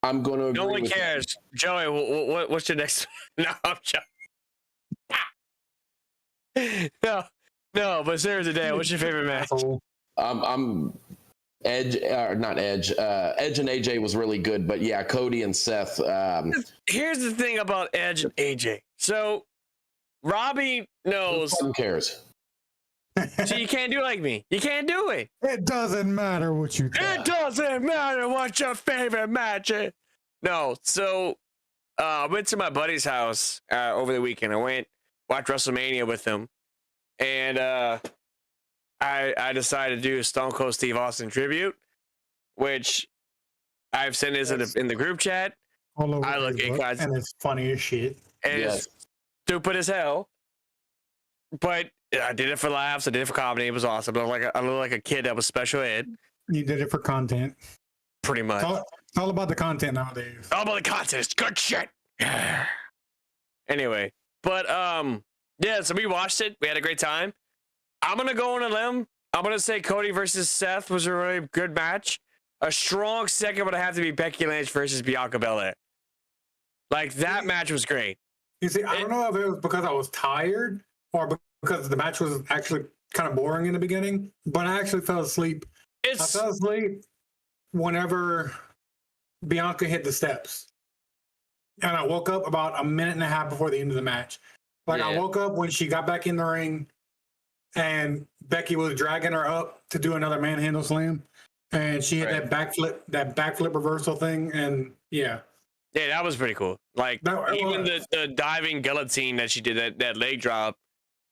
I'm going to agree. No one cares. That. Joey, what's your next? No, I'm joking. No, but seriously, Dan, what's your favorite match? I'm Edge, not Edge. Edge and AJ was really good, but yeah, Cody and Seth. Here's the thing about Edge and AJ. So Robbie knows. Who cares? So you can't do like me. You can't do it. It doesn't matter what you think. It doesn't matter what your favorite match is. No, so I went to my buddy's house over the weekend. I went watch WrestleMania with him, and I decided to do a Stone Cold Steve Austin tribute, which I've sent this in the group chat. I look at guys, and it's funny as shit. And it's stupid as hell. But I did it for laughs. I did it for comedy. It was awesome. I look like a kid that was special ed. You did it for content. Pretty much. It's all about the content nowadays. All about the content. It's good shit. Anyway, but yeah. So we watched it. We had a great time. I'm gonna go on a limb. I'm gonna say Cody versus Seth was a really good match. A strong second would have to be Becky Lynch versus Bianca Belair. Like that match was great. You see, I don't know if it was because I was tired or because the match was actually kind of boring in the beginning, but I actually fell asleep. I fell asleep whenever Bianca hit the steps. And I woke up about a minute and a half before the end of the match. I woke up when she got back in the ring and Becky was dragging her up to do another manhandle slam. And she hit that backflip reversal thing. And yeah, that was pretty cool. Like even the diving guillotine that she did, that leg drop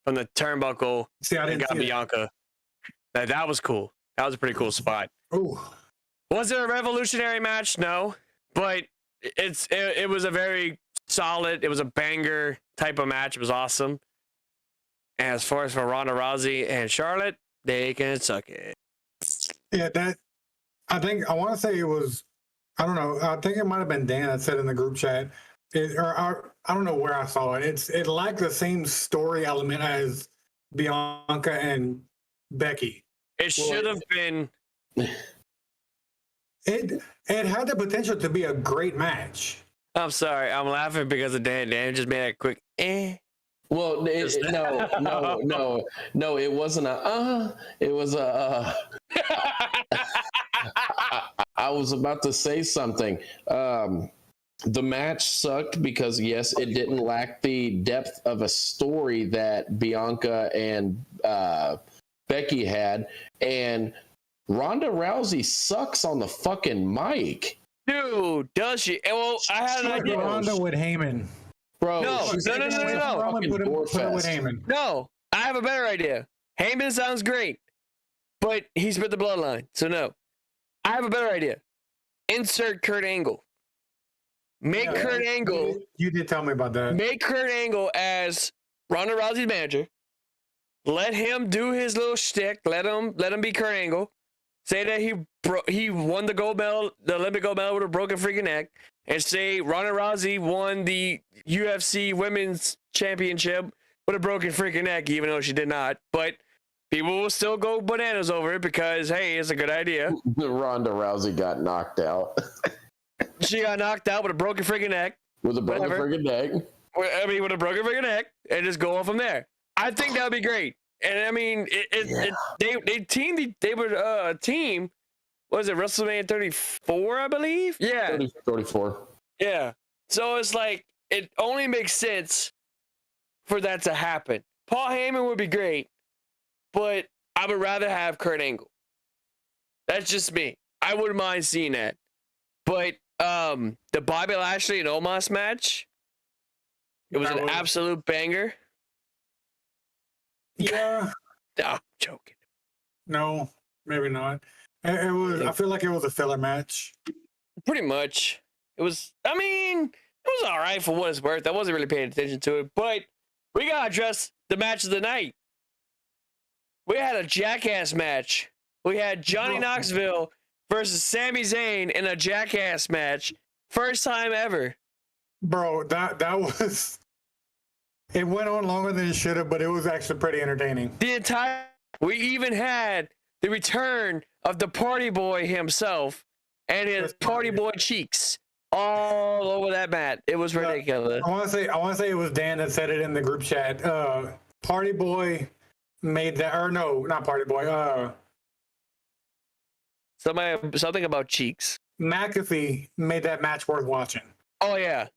from the turnbuckle. See, I didn't see Bianca. That was cool. That was a pretty cool spot. Ooh. Was it a revolutionary match? No, but it was a very solid. It was a banger type of match. It was awesome. And as far as for Ronda Rousey and Charlotte, they can suck it. Yeah, I want to say it was. I don't know. I think it might have been Dan that said in the group chat. I don't know where I saw it. It lacked the same story element as Bianca and Becky. It should have been. It had the potential to be a great match. I'm sorry. I'm laughing because of Dan. Dan just made a quick Well, no. It wasn't a. It was a. I was about to say something. The match sucked because, yes, it didn't lack the depth of a story that Bianca and Becky had. And Ronda Rousey sucks on the fucking mic. Dude, does she? Well, I had an idea. Ronda with Heyman. Bro, No. she's like a fucking Put door it with fest. Heyman. No, I have a better idea. Heyman sounds great, but he's with the bloodline, so no. I have a better idea. Insert Kurt Angle. Make Kurt Angle. You did tell me about that. Make Kurt Angle as Ronda Rousey's manager. Let him do his little shtick. Let him be Kurt Angle. Say that he won the gold medal, the Olympic gold medal with a broken freaking neck, and say Ronda Rousey won the UFC Women's Championship with a broken freaking neck, even though she did not. But people will still go bananas over it because, hey, it's a good idea. Ronda Rousey got knocked out. She got knocked out with a broken freaking neck. With a broken freaking neck. With a broken freaking neck, and just go on from there. I think that would be great. And I mean, they were a team. What was it, WrestleMania 34, I believe? Yeah. 34. Yeah. So it's like, it only makes sense for that to happen. Paul Heyman would be great, but I would rather have Kurt Angle. That's just me. I wouldn't mind seeing that. But the Bobby Lashley and Omos match, it was an absolute banger. Yeah. No, I'm joking. No, maybe not. It was. I feel like it was a filler match. Pretty much. It was. I mean, it was all right for what it's worth. I wasn't really paying attention to it, but we gotta address the match of the night. We had a jackass match. We had Johnny Knoxville versus Sami Zayn in a jackass match. First time ever. Bro, that was. It went on longer than it should have, but it was actually pretty entertaining. We even had the return of the party boy himself and his party boy cheeks all over that mat. It was ridiculous. I want to say it was Dan that said it in the group chat. Party boy made that, or no, not party boy. Something about cheeks. McAfee made that match worth watching. Oh yeah.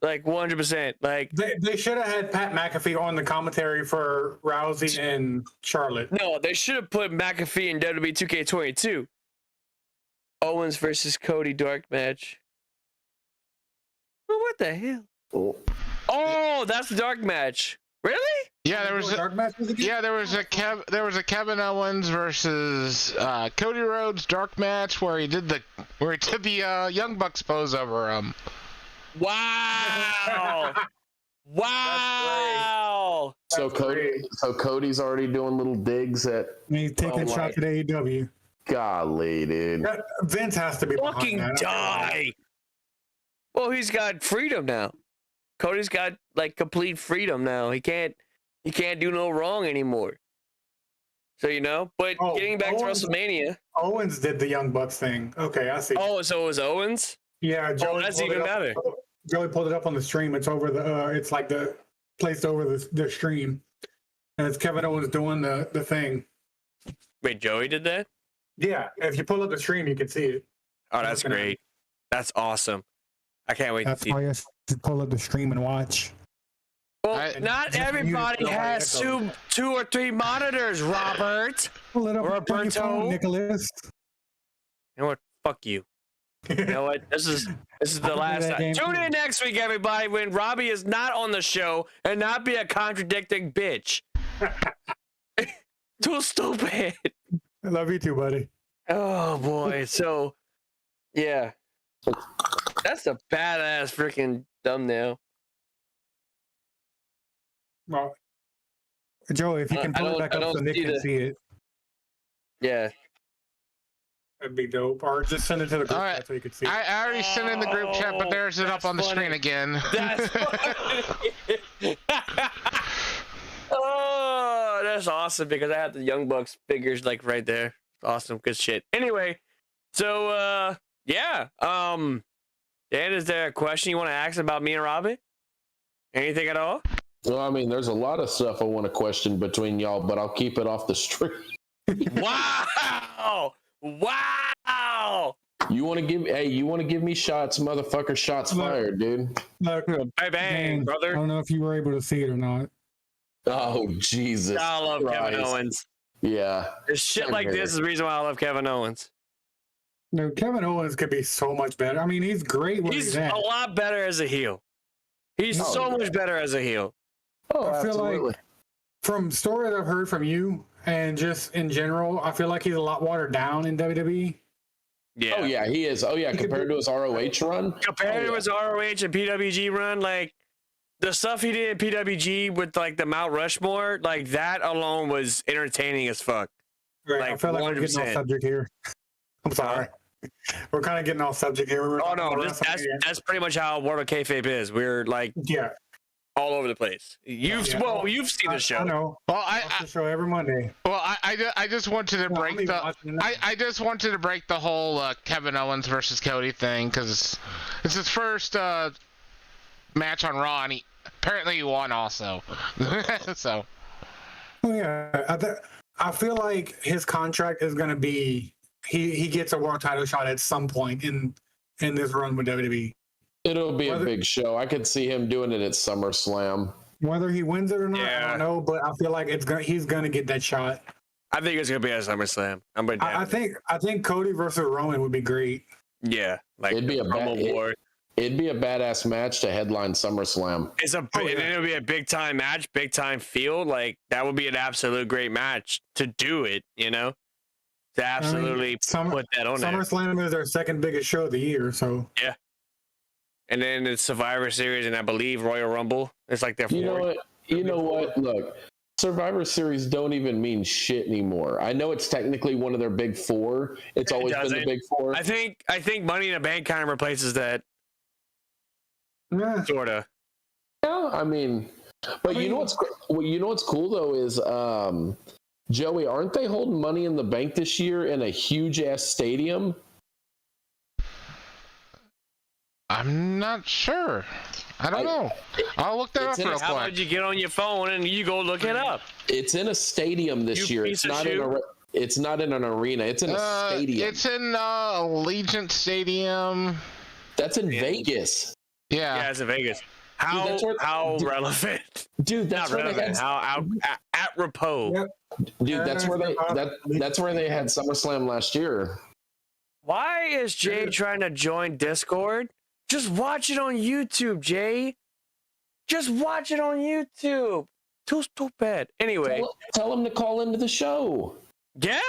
Like 100%. Like they should have had Pat McAfee on the commentary for Rousey and Charlotte. No, they should have put McAfee in WWE 2K22. Owens versus Cody dark match. Well, what the hell? Oh, that's the dark match. Really? Yeah, there was a dark match. Yeah, there was a Kevin Owens versus Cody Rhodes dark match where he did the Young Bucks pose over him. Wow! Wow! So Cody's already doing little digs at. He's taking shots at AEW. Golly, dude. Vince has to be fucking die. Well, he's got freedom now. Cody's got like complete freedom now. He can't do no wrong anymore. So but getting back to WrestleMania, Owens did the Young Bucks thing. Okay, I see. Oh, so it was Owens? Yeah, Joey that's even better. Joey pulled it up on the stream. It's over the. It's like placed over the stream, and it's Kevin Owens doing the thing. Wait, Joey did that? Yeah, if you pull up the stream, you can see it. Oh, that's great. That's awesome. I can't wait to see. That's why you have to pull up the stream and watch. Well, not everybody has two or three monitors, Robert. Pull it up Roberto. Nicholas. You know what? Fuck you. You know what? This is the last time. Tune in next week, everybody, when Robbie is not on the show and not be a contradicting bitch. Too stupid. I love you too, buddy. Oh boy. So, yeah, that's a badass freaking thumbnail. Well, Joey, if you can pull it back up so Nick can see it. Yeah. That'd be dope. Or just send it to the group chat so you can see it. I already sent in the group chat, but there's it up on the screen again. That's funny. Oh, that's awesome because I have the Young Bucks figures like right there. Awesome, good shit. Anyway, so yeah. Dan, is there a question you want to ask about me and Robin? Anything at all? Well, I mean, there's a lot of stuff I want to question between y'all, but I'll keep it off the street. Wow! Wow! You want to give me shots, motherfucker? Shots fired, dude. Look, Bang, bang, Dan, brother. I don't know if you were able to see it or not. Oh Jesus! I love Kevin Christ. Owens. Yeah. There's shit Same like here. this is the reason why I love Kevin Owens. No, Kevin Owens could be so much better. I mean, he's great where He's he's at. a lot better as a heel. He's Oh, so yeah. much better as a heel. Oh, I feel absolutely. like from stories I've heard from you and just in general, I feel like he's a lot watered down in WWE. Yeah. Oh yeah, he is. Oh yeah, He could compared be- to his ROH run. Compared Oh, to yeah. his ROH and PWG run, like the stuff he did in PWG with like the Mount Rushmore, like that alone was entertaining as fuck. Right, Like, I feel like we're getting 100%. off subject here. I'm sorry. We're kind of getting off subject here. We were Oh talking no, about that's pretty much how World of Kayfabe is. We're like yeah. all over the place. You've you've seen the show. I know. Well, I watch the show every Monday. I just wanted to Well, break I'm even the watching it now. I just wanted to break the whole Kevin Owens versus Cody thing because it's his first match on Raw, and apparently he won also. So Oh yeah, I feel like his contract is going to be he gets a world title shot at some point in this run with WWE. It'll be a Whether- big show. I could see him doing it at SummerSlam. Whether he wins it or not, I Yeah. don't know. But I feel like he's gonna get that shot. I think it's gonna be at SummerSlam. I'm gonna I think Cody versus Roman would be great. yeah, like It'd be a Rumble War. It'd be a badass match to headline SummerSlam. It's a Oh, and yeah. then it'll be a big time match, big time field. Like that would be an absolute great match to do it. You know, to absolutely put that on there. SummerSlam is their second biggest show of the year, so And then it's Survivor Series, and I believe Royal Rumble. It's like their You know fourth. what? You know what? Look, Survivor Series don't even mean shit anymore. I know it's technically one of their big four. It's It always been the doesn't. big four. I think Money in the Bank kind of replaces that, yeah. sorta. Yeah, I mean, but you know what's cool though is Joey, aren't they holding Money in the Bank this year in a huge ass stadium? I'm not sure. I don't know. I'll look that up it's in real a- How quick. about you get on your phone and you go look it up? It's in a stadium this You year. piece It's of not in shit. it's not in an arena. It's in a stadium. It's in Allegiant Stadium. That's in Vegas. Yeah, Yeah. it's in Vegas. How that's where- dude, relevant? Dude, that's Not where they relevant. had How apropos? Yep. Dude, that's where that's where they had SummerSlam last year. Why is Jay trying to join Discord? Just watch it on YouTube, Jay. Just watch it on YouTube. Too stupid. Anyway, Tell him to call into the show. yeah.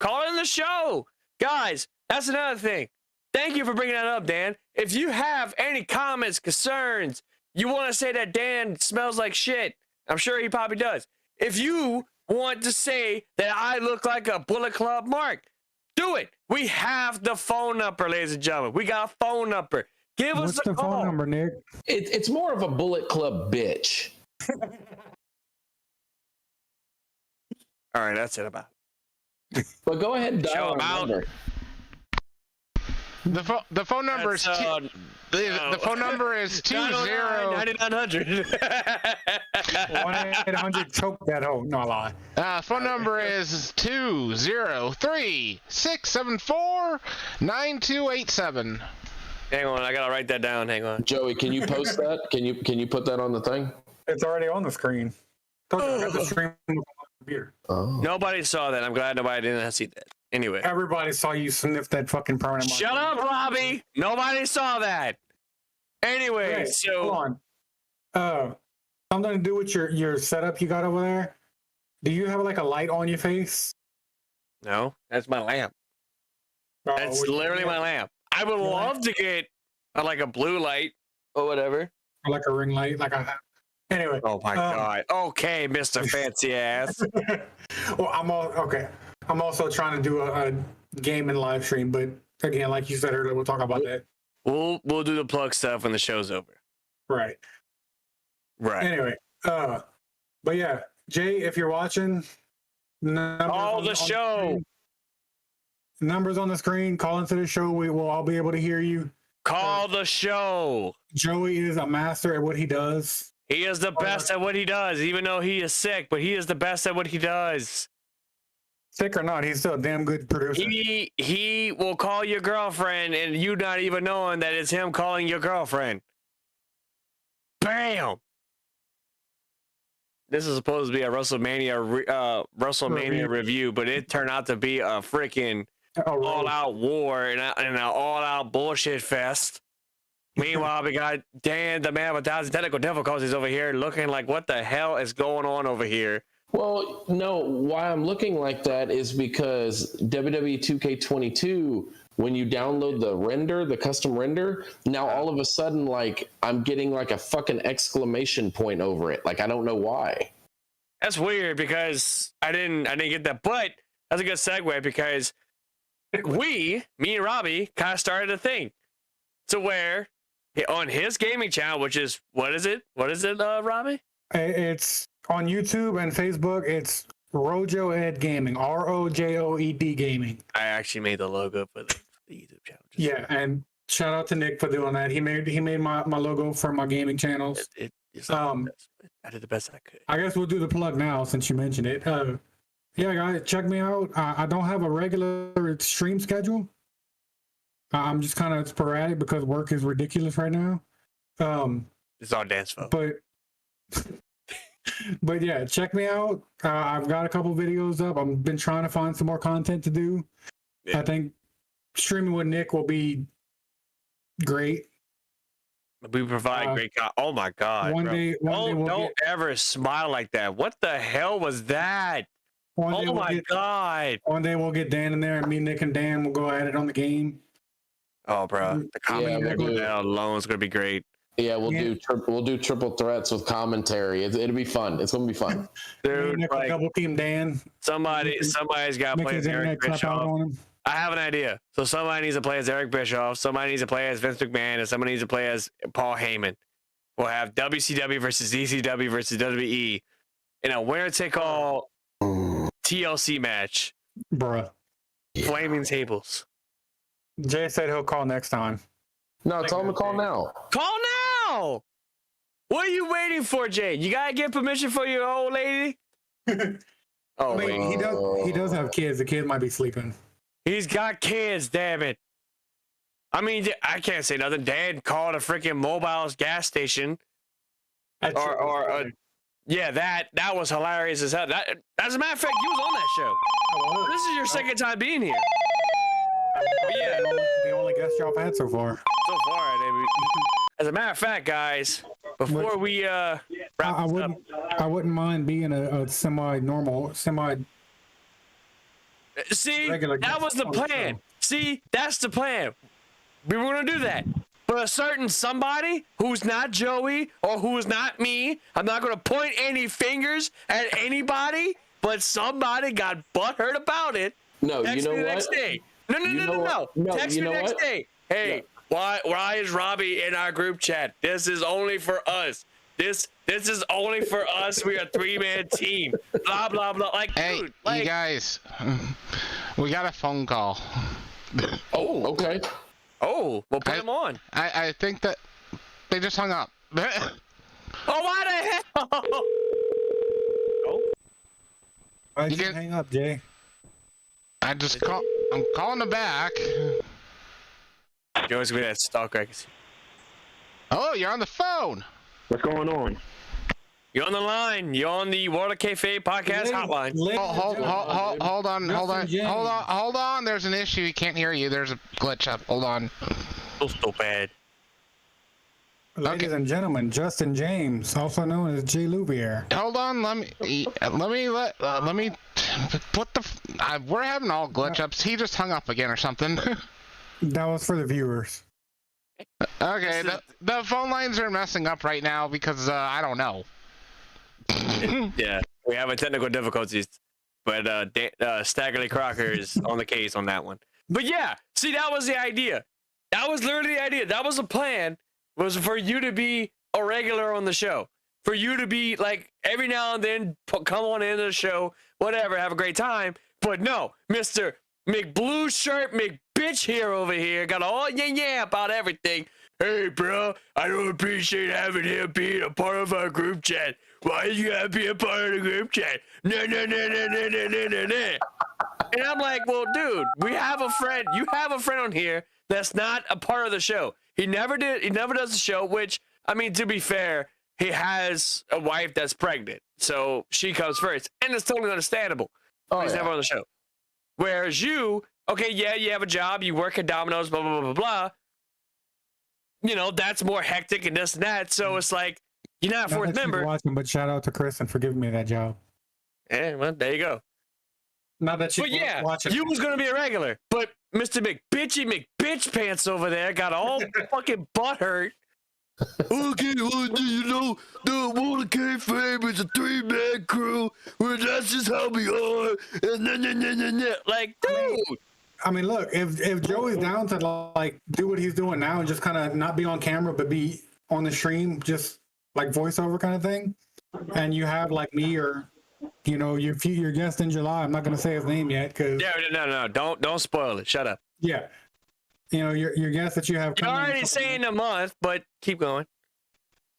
Call in the show, guys. That's another thing. Thank you for bringing that up, Dan. If you have any comments, concerns, you want to say that Dan smells like shit, I'm sure he probably does. If you want to say that I look like a Bullet Club Mark, do it. We have the phone number, ladies and gentlemen. We got a phone number. Give What's us a the call. phone number, Nick? It's more of a Bullet Club bitch. All right, that's it about it. But go ahead and Show dial 'em our out. number. The phone number is That's, the phone number is 20 9900. 1-800 choke that hoe. No, I lie. phone number is 203-674-9287. Hang on, I gotta write that down. Hang on. Joey, can you post that? Can you put that on the thing? It's already on the screen. Told you I got the stream on my computer. Oh. Nobody saw that. I'm glad nobody didn't see that. Anyway, Everybody saw you sniff that fucking permanent. shut up, Robbie. Nobody saw that. Anyway, Hey, so hold on. Something to do with your setup you got over there. Do you have like a light on your face? no, that's my lamp. That's literally my lamp. I would Your love lamp? to get like a blue light or whatever. Like a ring light, like a. Anyway. Oh my god. Okay, Mr. Fancy Ass. Well, I'm also trying to do a game and live stream, but again, like you said earlier, we'll talk about that. We'll do the plug stuff when the show's over. Right. Right. Anyway, but yeah, Jay, if you're watching, Call the show. Numbers on the screen. Call into the show. We will all be able to hear you. Call the show. Joey is a master at what he does. He is the best at what he does, even though he is sick, but he is the best at what he does. Sick or not, he's still a damn good producer. He will call your girlfriend and you not even knowing that it's him calling your girlfriend. Bam! This is supposed to be a WrestleMania review, but it turned out to be a freaking all-out war and an all-out bullshit fest. Meanwhile, we got Dan, the man with 1,000 technical difficulties over here, looking like, what the hell is going on over here? Well, no, why I'm looking like that is because WWE 2K22, when you download the custom render, now all of a sudden, like, I'm getting like a fucking exclamation point over it. Like, I don't know why. That's weird because I didn't get that, but that's a good segue because me and Robbie kind of started a thing to where on his gaming channel, which is, what is it, Robbie? It's on YouTube and Facebook. It's Rojo Ed Gaming, ROJOED Gaming. I actually made the logo for the YouTube channel. Yeah, and shout out to Nick for doing that. He made my logo for my gaming channels. I did the best I could. I guess we'll do the plug now since you mentioned it. Yeah, guys, check me out. I don't have a regular stream schedule. I'm just kind of sporadic because work is ridiculous right now. It's on dance phone. But yeah, check me out. I've got a couple videos up. I've been trying to find some more content to do. Yeah. I think streaming with Nick will be great. We provide great oh my God. Don't ever smile like that. What the hell was that? Oh my God. One day we'll get Dan in there and me, Nick, and Dan will go at it on the game. Oh, bro. The comedy alone is going to be great. Yeah, we'll do triple threats with commentary. It'll be fun. It's gonna be fun. Dude, like, double team Dan. Somebody's got to play as Eric Bischoff. I have an idea. So somebody needs to play as Eric Bischoff. Somebody needs to play as Vince McMahon, and somebody needs to play as Paul Heyman. We'll have WCW versus ECW versus WWE in a winner-take-all TLC match. Bruh. Flaming tables. Jay said he'll call next time. No, tell him to call now. Call now! What are you waiting for, Jay? You gotta get permission for your old lady? Oh, wait, he does have kids. The kid might be sleeping. He's got kids, damn it. I mean, I can't say nothing. Dad called a freaking mobile gas station. Yeah, that was hilarious as hell. As a matter of fact, you was on that show. This is your second time being here. Yeah. The only guest y'all have had so far. As a matter of fact, guys, before we wrap this up, I wouldn't mind being a semi-normal. See, that was the plan. See, that's the plan. We were going to do that. But a certain somebody who's not Joey or who's not me, I'm not going to point any fingers at anybody, but somebody got butthurt about it. No, you know what? Next day. No. Text me next day. Hey, why is Robbie in our group chat? This is only for us. This is only for us. We are a 3-man team. Blah blah blah. Like, hey, dude, like, you guys, we got a phone call. Oh, okay. Oh, we'll put him on. I think that they just hung up. Oh, why the hell? Oh. Why'd you hang up, Jay? I'm calling them back. Joey's gonna be that stalker. Oh, you're on the phone. What's going on? You're on the line. You're on the World of Kayfabe podcast hotline. Hold on. There's an issue. He can't hear you. There's a glitch up. Hold on. So bad. Ladies and gentlemen, Justin James, also known as Jay Louvier. Hold on. Let me what the we're having all glitch ups. He just hung up again or something. That was for the viewers. Okay, the phone lines are messing up right now because I don't know. Yeah, we have technical difficulties, but Staggerly Crocker is on the case on that one. But yeah, see, that was the idea. That was literally the idea. That was the plan, was for you to be a regular on the show. For you to be, like, every now and then, come on into the show, whatever, have a great time. But no, Mr. McBlue Shirt McBitch here over here got all yeah about everything. Hey, bro, I don't appreciate having him being a part of our group chat. Why you gotta be a part of the group chat? No. And I'm like, well, dude, we have a friend. You have a friend on here that's not a part of the show. He never does the show, which, I mean, to be fair, he has a wife that's pregnant. So she comes first. And it's totally understandable. He's never on the show. Whereas you, okay, yeah, you have a job. You work at Domino's, blah, blah, blah, blah, blah. You know, that's more hectic and this and that. So it's like, you're not a fourth member. Watching, but shout out to Kristen for giving me that job. Yeah, well, there you go. Not that But yeah, you was going to be a regular. But Mr. McBitch Pants over there got all fucking butthurt. Okay, well, you know, the Water Kayfabe is a 3-man crew. Well, that's just how we are. Like, dude. I mean, look, if Joey's down to like do what he's doing now and just kind of not be on camera but be on the stream, just like voiceover kind of thing, and you have like me or you know your guest in July, I'm not gonna say his name yet because no, don't spoil it. Shut up. Yeah, you know your guest that you have. You're already saying a month, but keep going.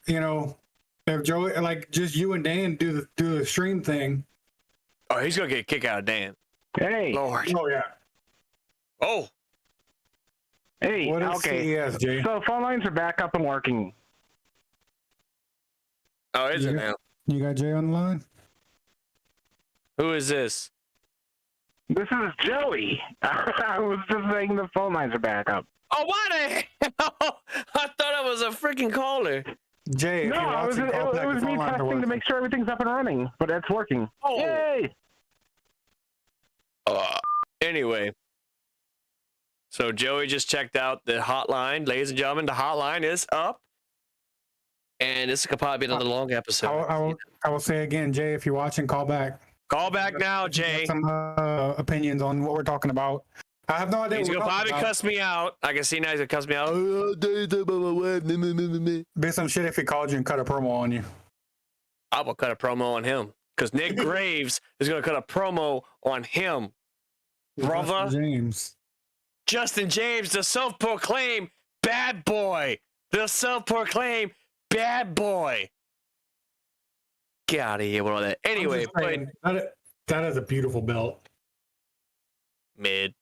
You know, if Joey like just you and Dan do the stream thing. Oh, he's gonna get a kick out of Dan. Hey. Lord. Oh yeah. Oh. Hey, What is okay. CES, Jay? So phone lines are back up and working. Oh, is it now? You got Jay on the line? Who is this? This is Joey. I was just saying the phone lines are back up. Oh, why the hell? I thought I was a freaking caller. Jay, if No, you're watching, it was me testing to make sure everything's up and running, but it's working. Oh. Yay! Anyway. So Joey just checked out the hotline. Ladies and gentlemen, the hotline is up. And this could probably be another long episode. I will say again, Jay, if you're watching, call back. Call back now, Jay. Some opinions on what we're talking about. I have no idea. He's gonna probably cuss me out. I can see now he's gonna cuss me out. Be some shit if he called you and cut a promo on you. I will cut a promo on him because Nick Graves is gonna cut a promo on him, brother. Justin James, the self-proclaimed bad boy. The self-proclaimed bad boy. Get out of here with all that. Anyway, that is a beautiful belt. Mid.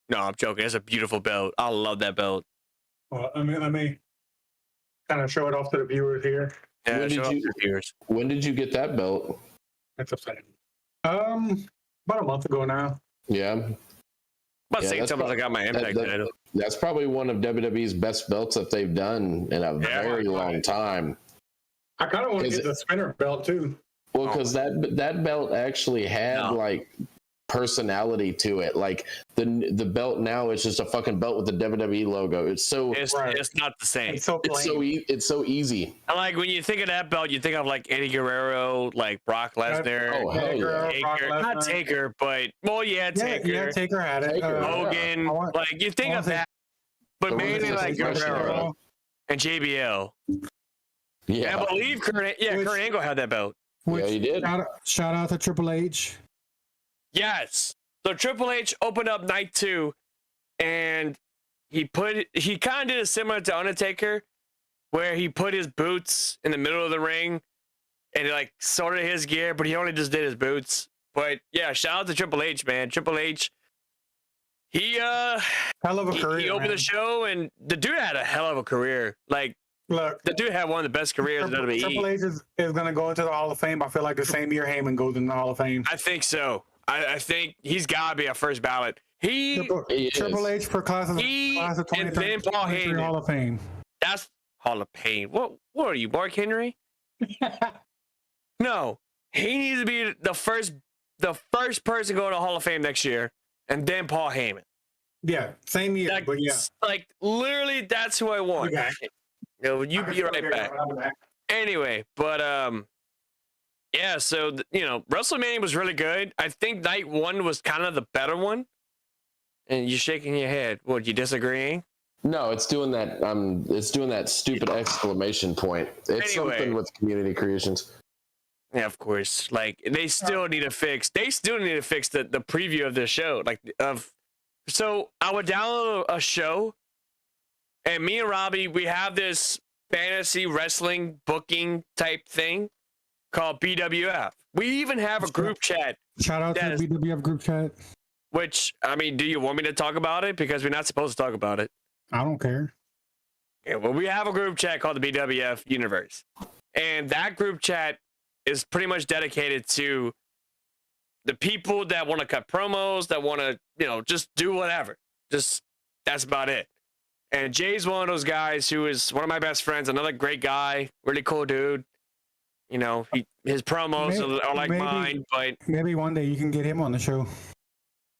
No, I'm joking. It's a beautiful belt. I love that belt. Well, let me kind of show it off to the viewers here. Yeah, when, did you, viewers. When did you get that belt? That's upsetting. About a month ago now. Yeah. About the same time as I got my Impact title. That's probably one of WWE's best belts that they've done in a very long time. I kind of want to get the spinner belt too. Well, because that belt actually had like personality to it. Like the belt now is just a fucking belt with the WWE logo. It's not the same. It's so easy. And like when you think of that belt, you think of like Eddie Guerrero, like Brock Lesnar. Oh hell yeah. Taker, not Taker, but Taker. Yeah, Taker had it. Hogan, like you think of that, but mainly like Guerrero and JBL. Yeah, I believe Kurt Angle had that belt. Yeah, he did. Shout out to Triple H. Yes. So Triple H opened up night 2, and he kind of did it similar to Undertaker, where he put his boots in the middle of the ring, and like sort of his gear, but he only just did his boots. But yeah, shout out to Triple H, man. Triple H. He hell of a career. He opened the show, and the dude had a hell of a career. Like. Look, the dude had one of the best careers in WWE. Triple H is going to go into the Hall of Fame. I feel like the same year Heyman goes in the Hall of Fame. I think so. I think he's got to be a first ballot. Triple H for class of 2023 and then Paul Heyman. Hall of Fame. That's Hall of Fame. What are you, Mark Henry? No, he needs to be the first person going to Hall of Fame next year, and then Paul Heyman. Yeah, same year, but yeah, like literally, that's who I want. Okay. You be right back. Anyway, but yeah. So WrestleMania was really good. I think night 1 was kind of the better one. And you're shaking your head. What? You disagreeing? No, it's doing that. It's doing that stupid exclamation point. It's something with community creations. Yeah, of course. Like they still need to fix. They still need to fix the preview of the show. So I would download a show. And me and Robbie, we have this fantasy wrestling booking type thing called BWF. We even have a group chat. Shout out to the BWF group chat. Which, I mean, do you want me to talk about it? Because we're not supposed to talk about it. I don't care. Yeah, well, we have a group chat called the BWF Universe. And that group chat is pretty much dedicated to the people that want to cut promos, that want to, just do whatever. Just, that's about it. And Jay's one of those guys who is one of my best friends, another great guy, really cool dude. His promos are like mine, but maybe one day you can get him on the show.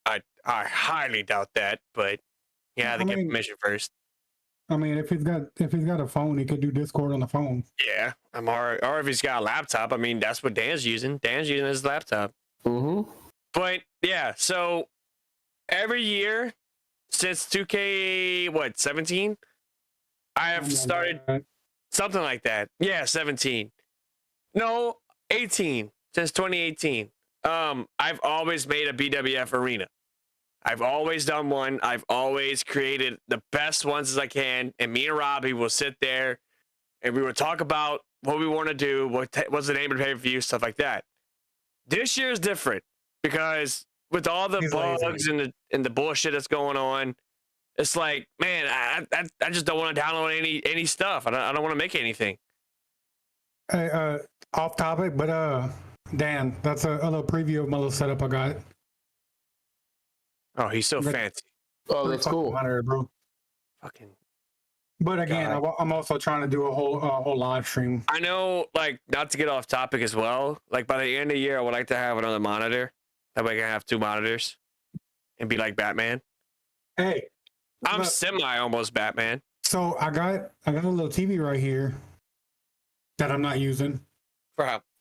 I highly doubt that, but yeah, they get permission first. I mean, if he's got a phone, he could do Discord on the phone. Yeah, or if he's got a laptop. I mean, that's what Dan's using. Dan's using his laptop. Mm-hmm. But yeah, so every year since 2K I have started something like that. Yeah, 17. No, 18 since 2018. I've always made a BWF arena. I've always done one. I've always created the best ones as I can. And me and Robbie will sit there and we will talk about what we want to do, what's the name of the pay-per-view, stuff like that. This year is different because with all the bugs and the bullshit that's going on, it's like, man, I just don't want to download any stuff. I don't want to make anything. Hey, off topic, but Dan, that's a little preview of my little setup I got. Oh, he's so fancy. Oh, that's cool. Monitor, bro. Fucking. But again, I'm also trying to do a whole live stream. I know, like, not to get off topic as well. Like, by the end of the year, I would like to have another monitor. That way I can have 2 monitors and be like Batman. Hey, I'm almost Batman. So I got a little TV right here that I'm not using.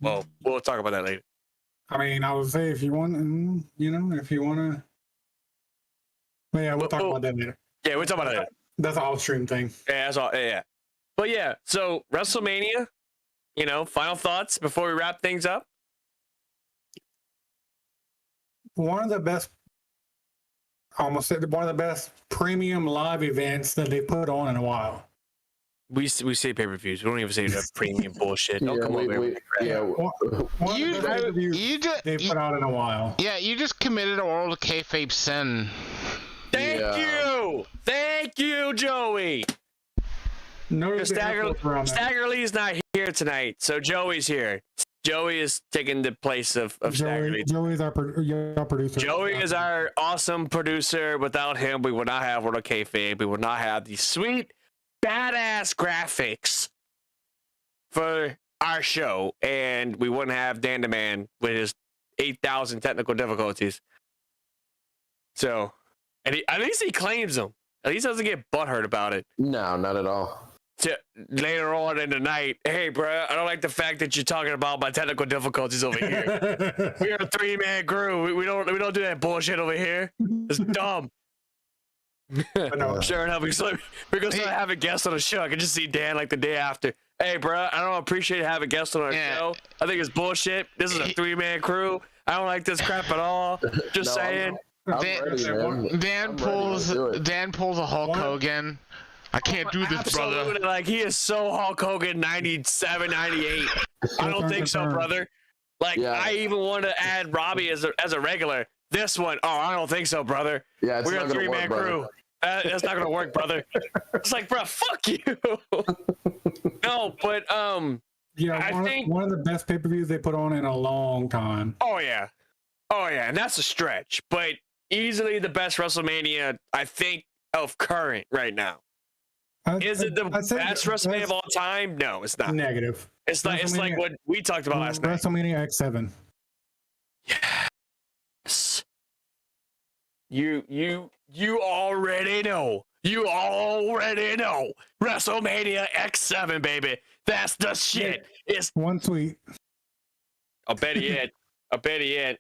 Well, we'll talk about that later. I mean, I would say if you want, if you want to. But yeah, we'll talk about that later. Yeah, we'll talk about that later. That's an off-stream thing. Yeah, that's all. Yeah. But yeah, so WrestleMania, final thoughts before we wrap things up? One of the best premium live events that they put on in a while. We say pay-per-views. We don't even say that premium bullshit. Don't come over here. One of the best pay-per-views they put out in a while. Yeah, you just committed a world of kayfabe sin. Thank you, Joey. Stagger Lee's not here tonight, so Joey's here. Joey is taking the place of Stagger Lee. Joey's our producer. Joey is our awesome producer. Without him, we would not have World of Kayfabe. We would not have these sweet, badass graphics for our show, and we wouldn't have Dan the Man with his 8,000 technical difficulties. So, and at least he claims them. At least doesn't get butthurt about it. No, not at all. Later on in the night, hey, bro, I don't like the fact that you're talking about my technical difficulties over here. We are a 3-man crew. We don't do that bullshit over here. It's dumb. Sure enough, we're gonna start having guests on the show. I can just see Dan like the day after. Hey, bro, I don't appreciate having guests on our show. I think it's bullshit. This is a 3-man crew. I don't like this crap at all. Just saying. Dan pulls a Hulk Hogan. I can't do this, brother. Like, he is so Hulk Hogan 97, 98. I don't think so, brother. Like, I even want to add Robbie as a regular. This one, I don't think so, brother. Yeah, we're a 3-man crew. That's not gonna work, brother. It's like, bro, fuck you. No, but I think one of the best pay-per-views they put on in a long time. Oh yeah, and that's a stretch, but easily the best WrestleMania I think of current right now. Is it the best WrestleMania of all time? No, it's not. Negative. It's like what we talked about last night. WrestleMania X7. Yes. You already know. You already know. WrestleMania X7, baby. That's the shit. It's one tweet. I'll bet he ain't.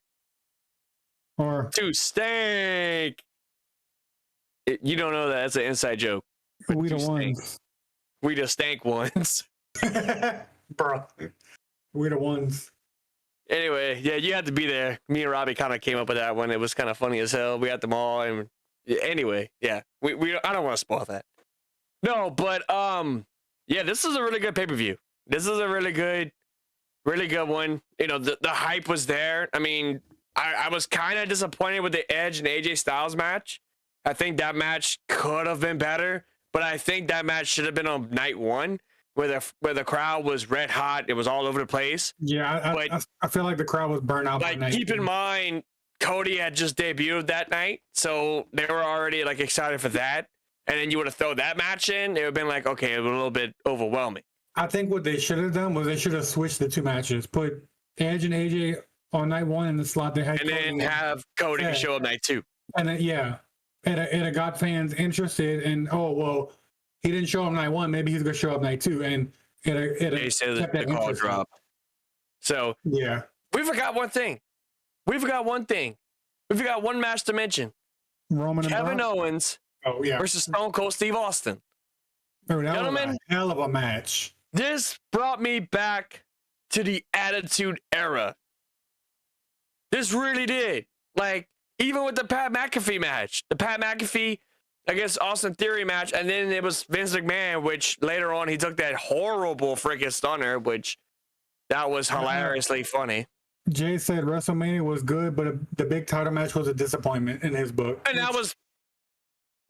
Or to stank. You don't know that. That's an inside joke. We the ones. We the stank ones. Bro. We the ones. Anyway, yeah, you had to be there. Me and Robbie kind of came up with that one. It was kind of funny as hell. We got them all, and anyway, yeah, we I don't want to spoil that. No, but yeah, this is a really good pay-per-view. This is a really good Really good one. You know, the hype was there. I mean, I was kind of disappointed with the Edge and AJ Styles match. I think that match could have been better, but I think that match should have been on night one where the crowd was red hot. It was all over the place. Yeah, I feel like the crowd was burnt out. Like, keep in mind, Cody had just debuted that night, so they were already like excited for that. And then you would have thrown that match in, it would have been like, okay, it was a little bit overwhelming. I think what they should have done was they should have switched the two matches, put Edge and AJ on night one in the slot they had, and then have Cody show up night two. And then, yeah, it got fans interested. And he didn't show up night one. Maybe he's gonna show up night two. And they said the call drop. So yeah, we forgot one thing. We forgot one match to mention. Kevin Owens versus Stone Cold Steve Austin. Gentlemen, was a hell of a match. This brought me back to the Attitude Era. This really did. Like, even with the Pat McAfee match, I guess, Austin Theory match, and then it was Vince McMahon, which later on he took that horrible freaking stunner, which that was hilariously funny. Jay said WrestleMania was good, but the big title match was a disappointment in his book. And that was,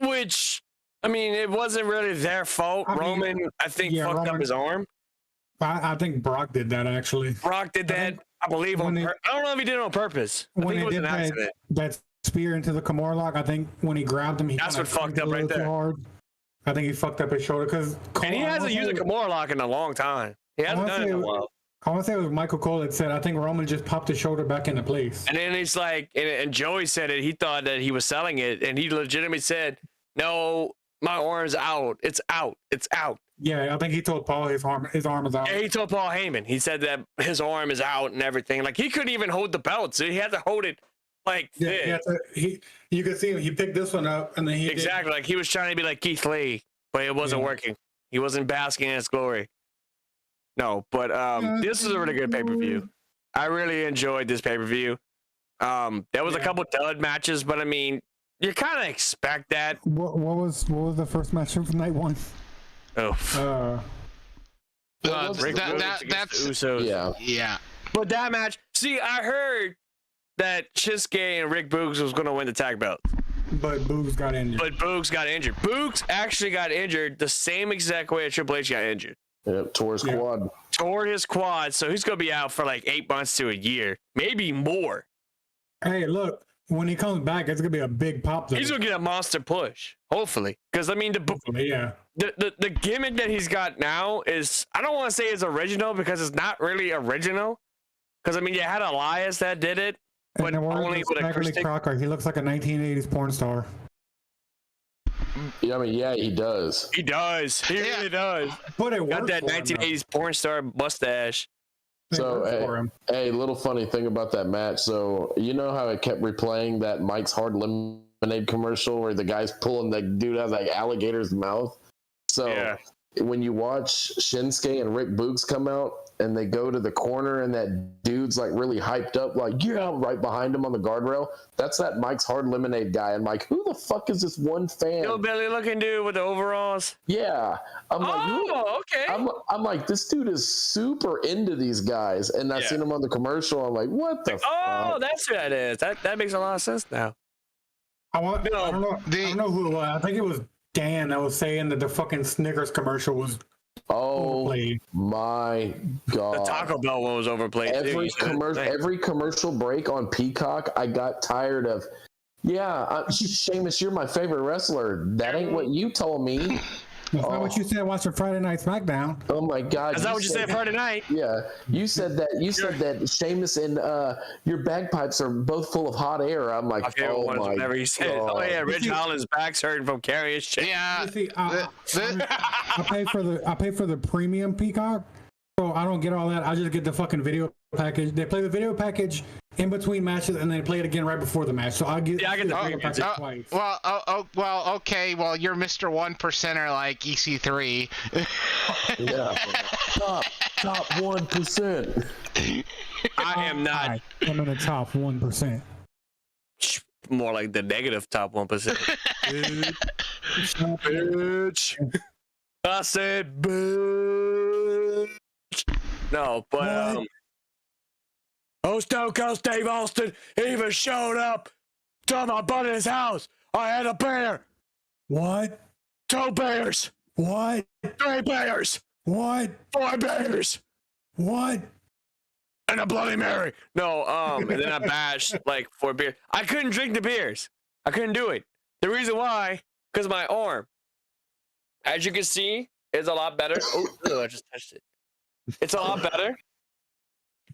I mean, it wasn't really their fault. Roman, I think, fucked up his arm. I think Brock did that, actually. Brock did that, I believe, I don't know if he did it on purpose. I think it was an accident. That spear into the Kimura lock, I think when he grabbed him, that's what fucked up right there. Hard. I think he fucked up his shoulder. And he hasn't used a Kimura lock in a long time. He hasn't done it in a while. I want to say it was Michael Cole that said, I think Roman just popped his shoulder back into place. And then he's like, and Joey said it, he thought that he was selling it, and he legitimately said, no, my arm's out. It's out. It's out. Yeah, I think he told Paul his arm is out. Yeah, he told Paul Heyman. He said that his arm is out and everything. Like, he couldn't even hold the belt, so he had to hold it like this. You could see him. He picked this one up, and then he exactly like he was trying to be like Keith Lee, but it wasn't working. He wasn't basking in his glory. No, but this is a really good pay-per-view. I really enjoyed this pay-per-view. There was a couple dud matches, but I mean, you kind of expect that. What was the first match from night one? Oh, that's Usos. Yeah. But that match, see, I heard that Shinsuke and Rick Boogs was going to win the tag belts. But Boogs got injured. Boogs actually got injured the same exact way that Triple H got injured. Yep, tore his quad. Tore his quad, so he's going to be out for like 8 months to a year, maybe more. Hey, look, when he comes back, it's going to be a big pop. He's going to get a monster push, hopefully. Because, I mean, the gimmick that he's got now is, I don't want to say it's original because it's not really original. Because, I mean, you had Elias that did it, but only with a Christian. Crocker, he looks like a 1980s porn star. Yeah, I mean, yeah, he does. He really does. But it got that 1980s porn star mustache. So, hey, little funny thing about that match. So, you know how it kept replaying that Mike's Hard Lemonade commercial where the guy's pulling the dude out of like alligator's mouth? So, when you watch Shinsuke and Rick Boogs come out and they go to the corner and that dude's like really hyped up, like, right behind him on the guardrail, that's that Mike's Hard Lemonade guy. I'm like, who the fuck is this one fan? Hillbilly looking dude with the overalls? Yeah. Okay. I'm like, this dude is super into these guys. And I seen him on the commercial. I'm like, what the fuck? Oh, that's who that is. That makes a lot of sense now. I don't know who it was. I think it was Dan that was saying that the fucking Snickers commercial was overplayed. My God. The Taco Bell one was overplayed. Every commercial break on Peacock, I got tired of, Sheamus, you're my favorite wrestler. That ain't what you told me. That's not what you said watching Friday Night SmackDown. Oh my God! Is that what you said Friday night? Yeah, you said that. You said that Sheamus and your bagpipes are both full of hot air. I'm like, oh my whenever he said, God. oh yeah, Rich Holland's back's hurting from carrying shit. Yeah. See, I pay for the premium Peacock, so I don't get all that. I just get the fucking video package. They play the video package in between matches, and then play it again right before the match. So I get the video package twice. Well, okay. Well, you're Mr. 1%er like EC3. Yeah. Top 1%. I am not. I'm in the top 1%. More like the negative top 1%. Bitch. I said bitch. No, but Oh, Stone Cold Steve Austin even showed up to my buddy's house. I had a bear. What? 2 bears. What? 3 bears. What? 4 bears. What? And a Bloody Mary. No, and then I bashed like 4 beers. I couldn't drink the beers. I couldn't do it. The reason why, because my arm. As you can see, it's a lot better. Oh, I just touched it. It's a lot better.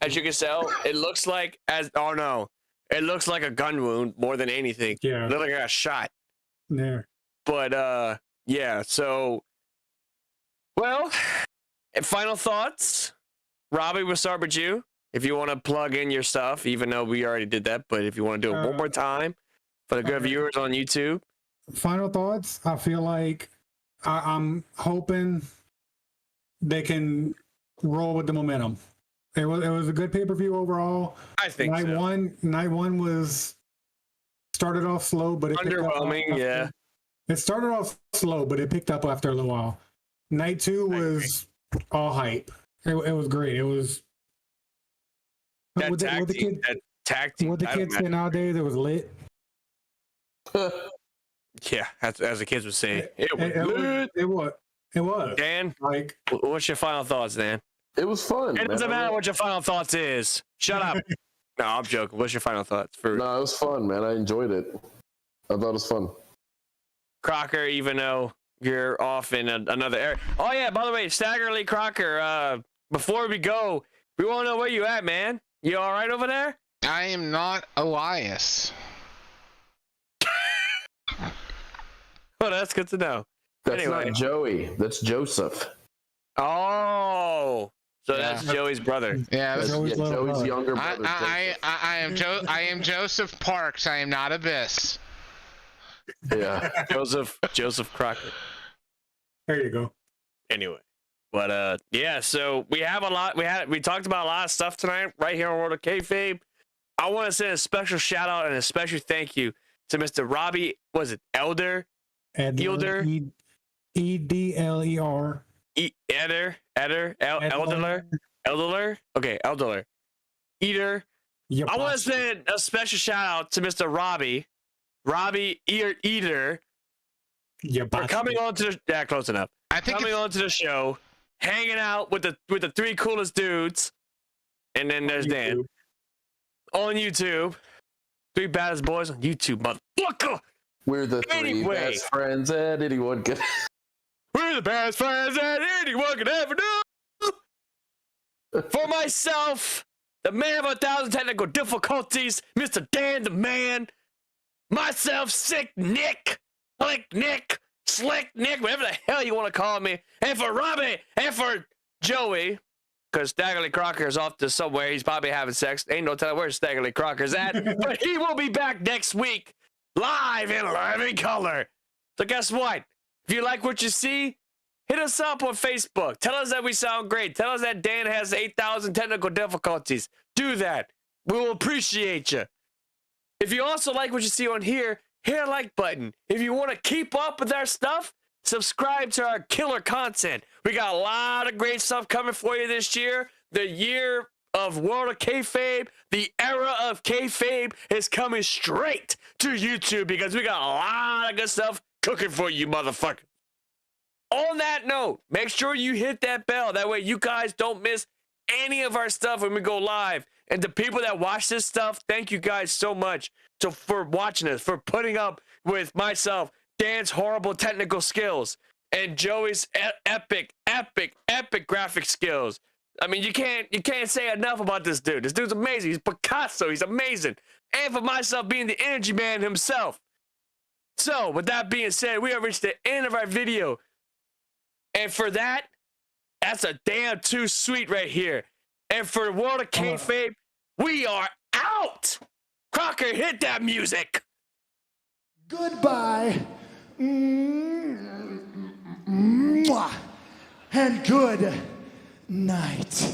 As you can tell, it looks like it looks like a gun wound more than anything. Yeah. It looks like I got shot. There. But yeah. So, well, final thoughts. Robbie, we'll start with you. If you want to plug in your stuff, even though we already did that, but if you want to do it one more time for the good viewers on YouTube. Final thoughts. I feel like I'm hoping they can roll with the momentum. It was a good pay-per-view overall. I think night one was started off slow, but it underwhelming. Yeah, it started off slow, but it picked up after a little while. Night 2 was all hype. It was great. It was that what the kids say nowadays. It was lit. Yeah, as the kids would say, it was. It was. Dan, like, what's your final thoughts, Dan? It was fun. It doesn't matter what your final thoughts is. Shut up. No, I'm joking. What's your final thoughts? No, it was fun, man. I enjoyed it. I thought it was fun. Crocker, even though you're off in another area. Oh yeah, by the way, Staggerly Crocker. Before we go, we want to know where you at, man. You all right over there? I am not Elias. Oh, that's good to know. That's anyway. not Joey. That's Joseph. Oh, so Yeah. that's Joey's brother. Yeah, That's, Joey's yeah, little Joey's brother. younger brother. I am Joseph Parks. I am not Abyss. Yeah. Joseph Crocker. there you go. Anyway, but yeah, so we have a lot. We talked about a lot of stuff tonight right here on World of Kayfabe. I want to send a special shout out and a special thank you to Mr. Robbie. Was it Elder? Elder. EDLER. Elder. Okay, Elder. Eater. Yep. I want to send a special shout out to Mr. Robbie Eater, for coming on to the close enough. I think Coming on to the show, hanging out with the 3 coolest dudes, and then there's Dan on YouTube. 3 baddest boys on YouTube, motherfucker. We're the 3 Anyway. best friends that anyone could. We're the best friends that anyone could ever do. For myself, the man of 1,000 technical difficulties, Mr. Dan the Man. Myself, Sick Nick, Slick Nick, Slick Nick, whatever the hell you want to call me. And for Robbie, and for Joey, because Staggerly Crocker is off to somewhere. He's probably having sex. Ain't no telling where Staggerly Crocker's at. But he will be back next week, live in living color. So guess what? If you like what you see, hit us up on Facebook. Tell us that we sound great. Tell us that Dan has 8,000 technical difficulties. Do that. We will appreciate you. If you also like what you see on here, hit a like button. If you want to keep up with our stuff, subscribe to our killer content. We got a lot of great stuff coming for you this year. The year of World of Kayfabe, the era of Kayfabe is coming straight to YouTube because we got a lot of good stuff cooking for you, motherfucker. On that note, make sure you hit that bell. That way you guys don't miss any of our stuff when we go live. And the people that watch this stuff, thank you guys so much for watching us, for putting up with myself, Dan's horrible technical skills, and Joey's epic graphic skills. I mean, you can't say enough about this dude. This dude's amazing. He's Picasso. He's amazing. And for myself being the energy man himself. So, with that being said, we have reached the end of our video. And for that, that's a damn too sweet right here. And for World of Kayfabe, we are out. Crocker, hit that music. Goodbye. Mwah. And good night.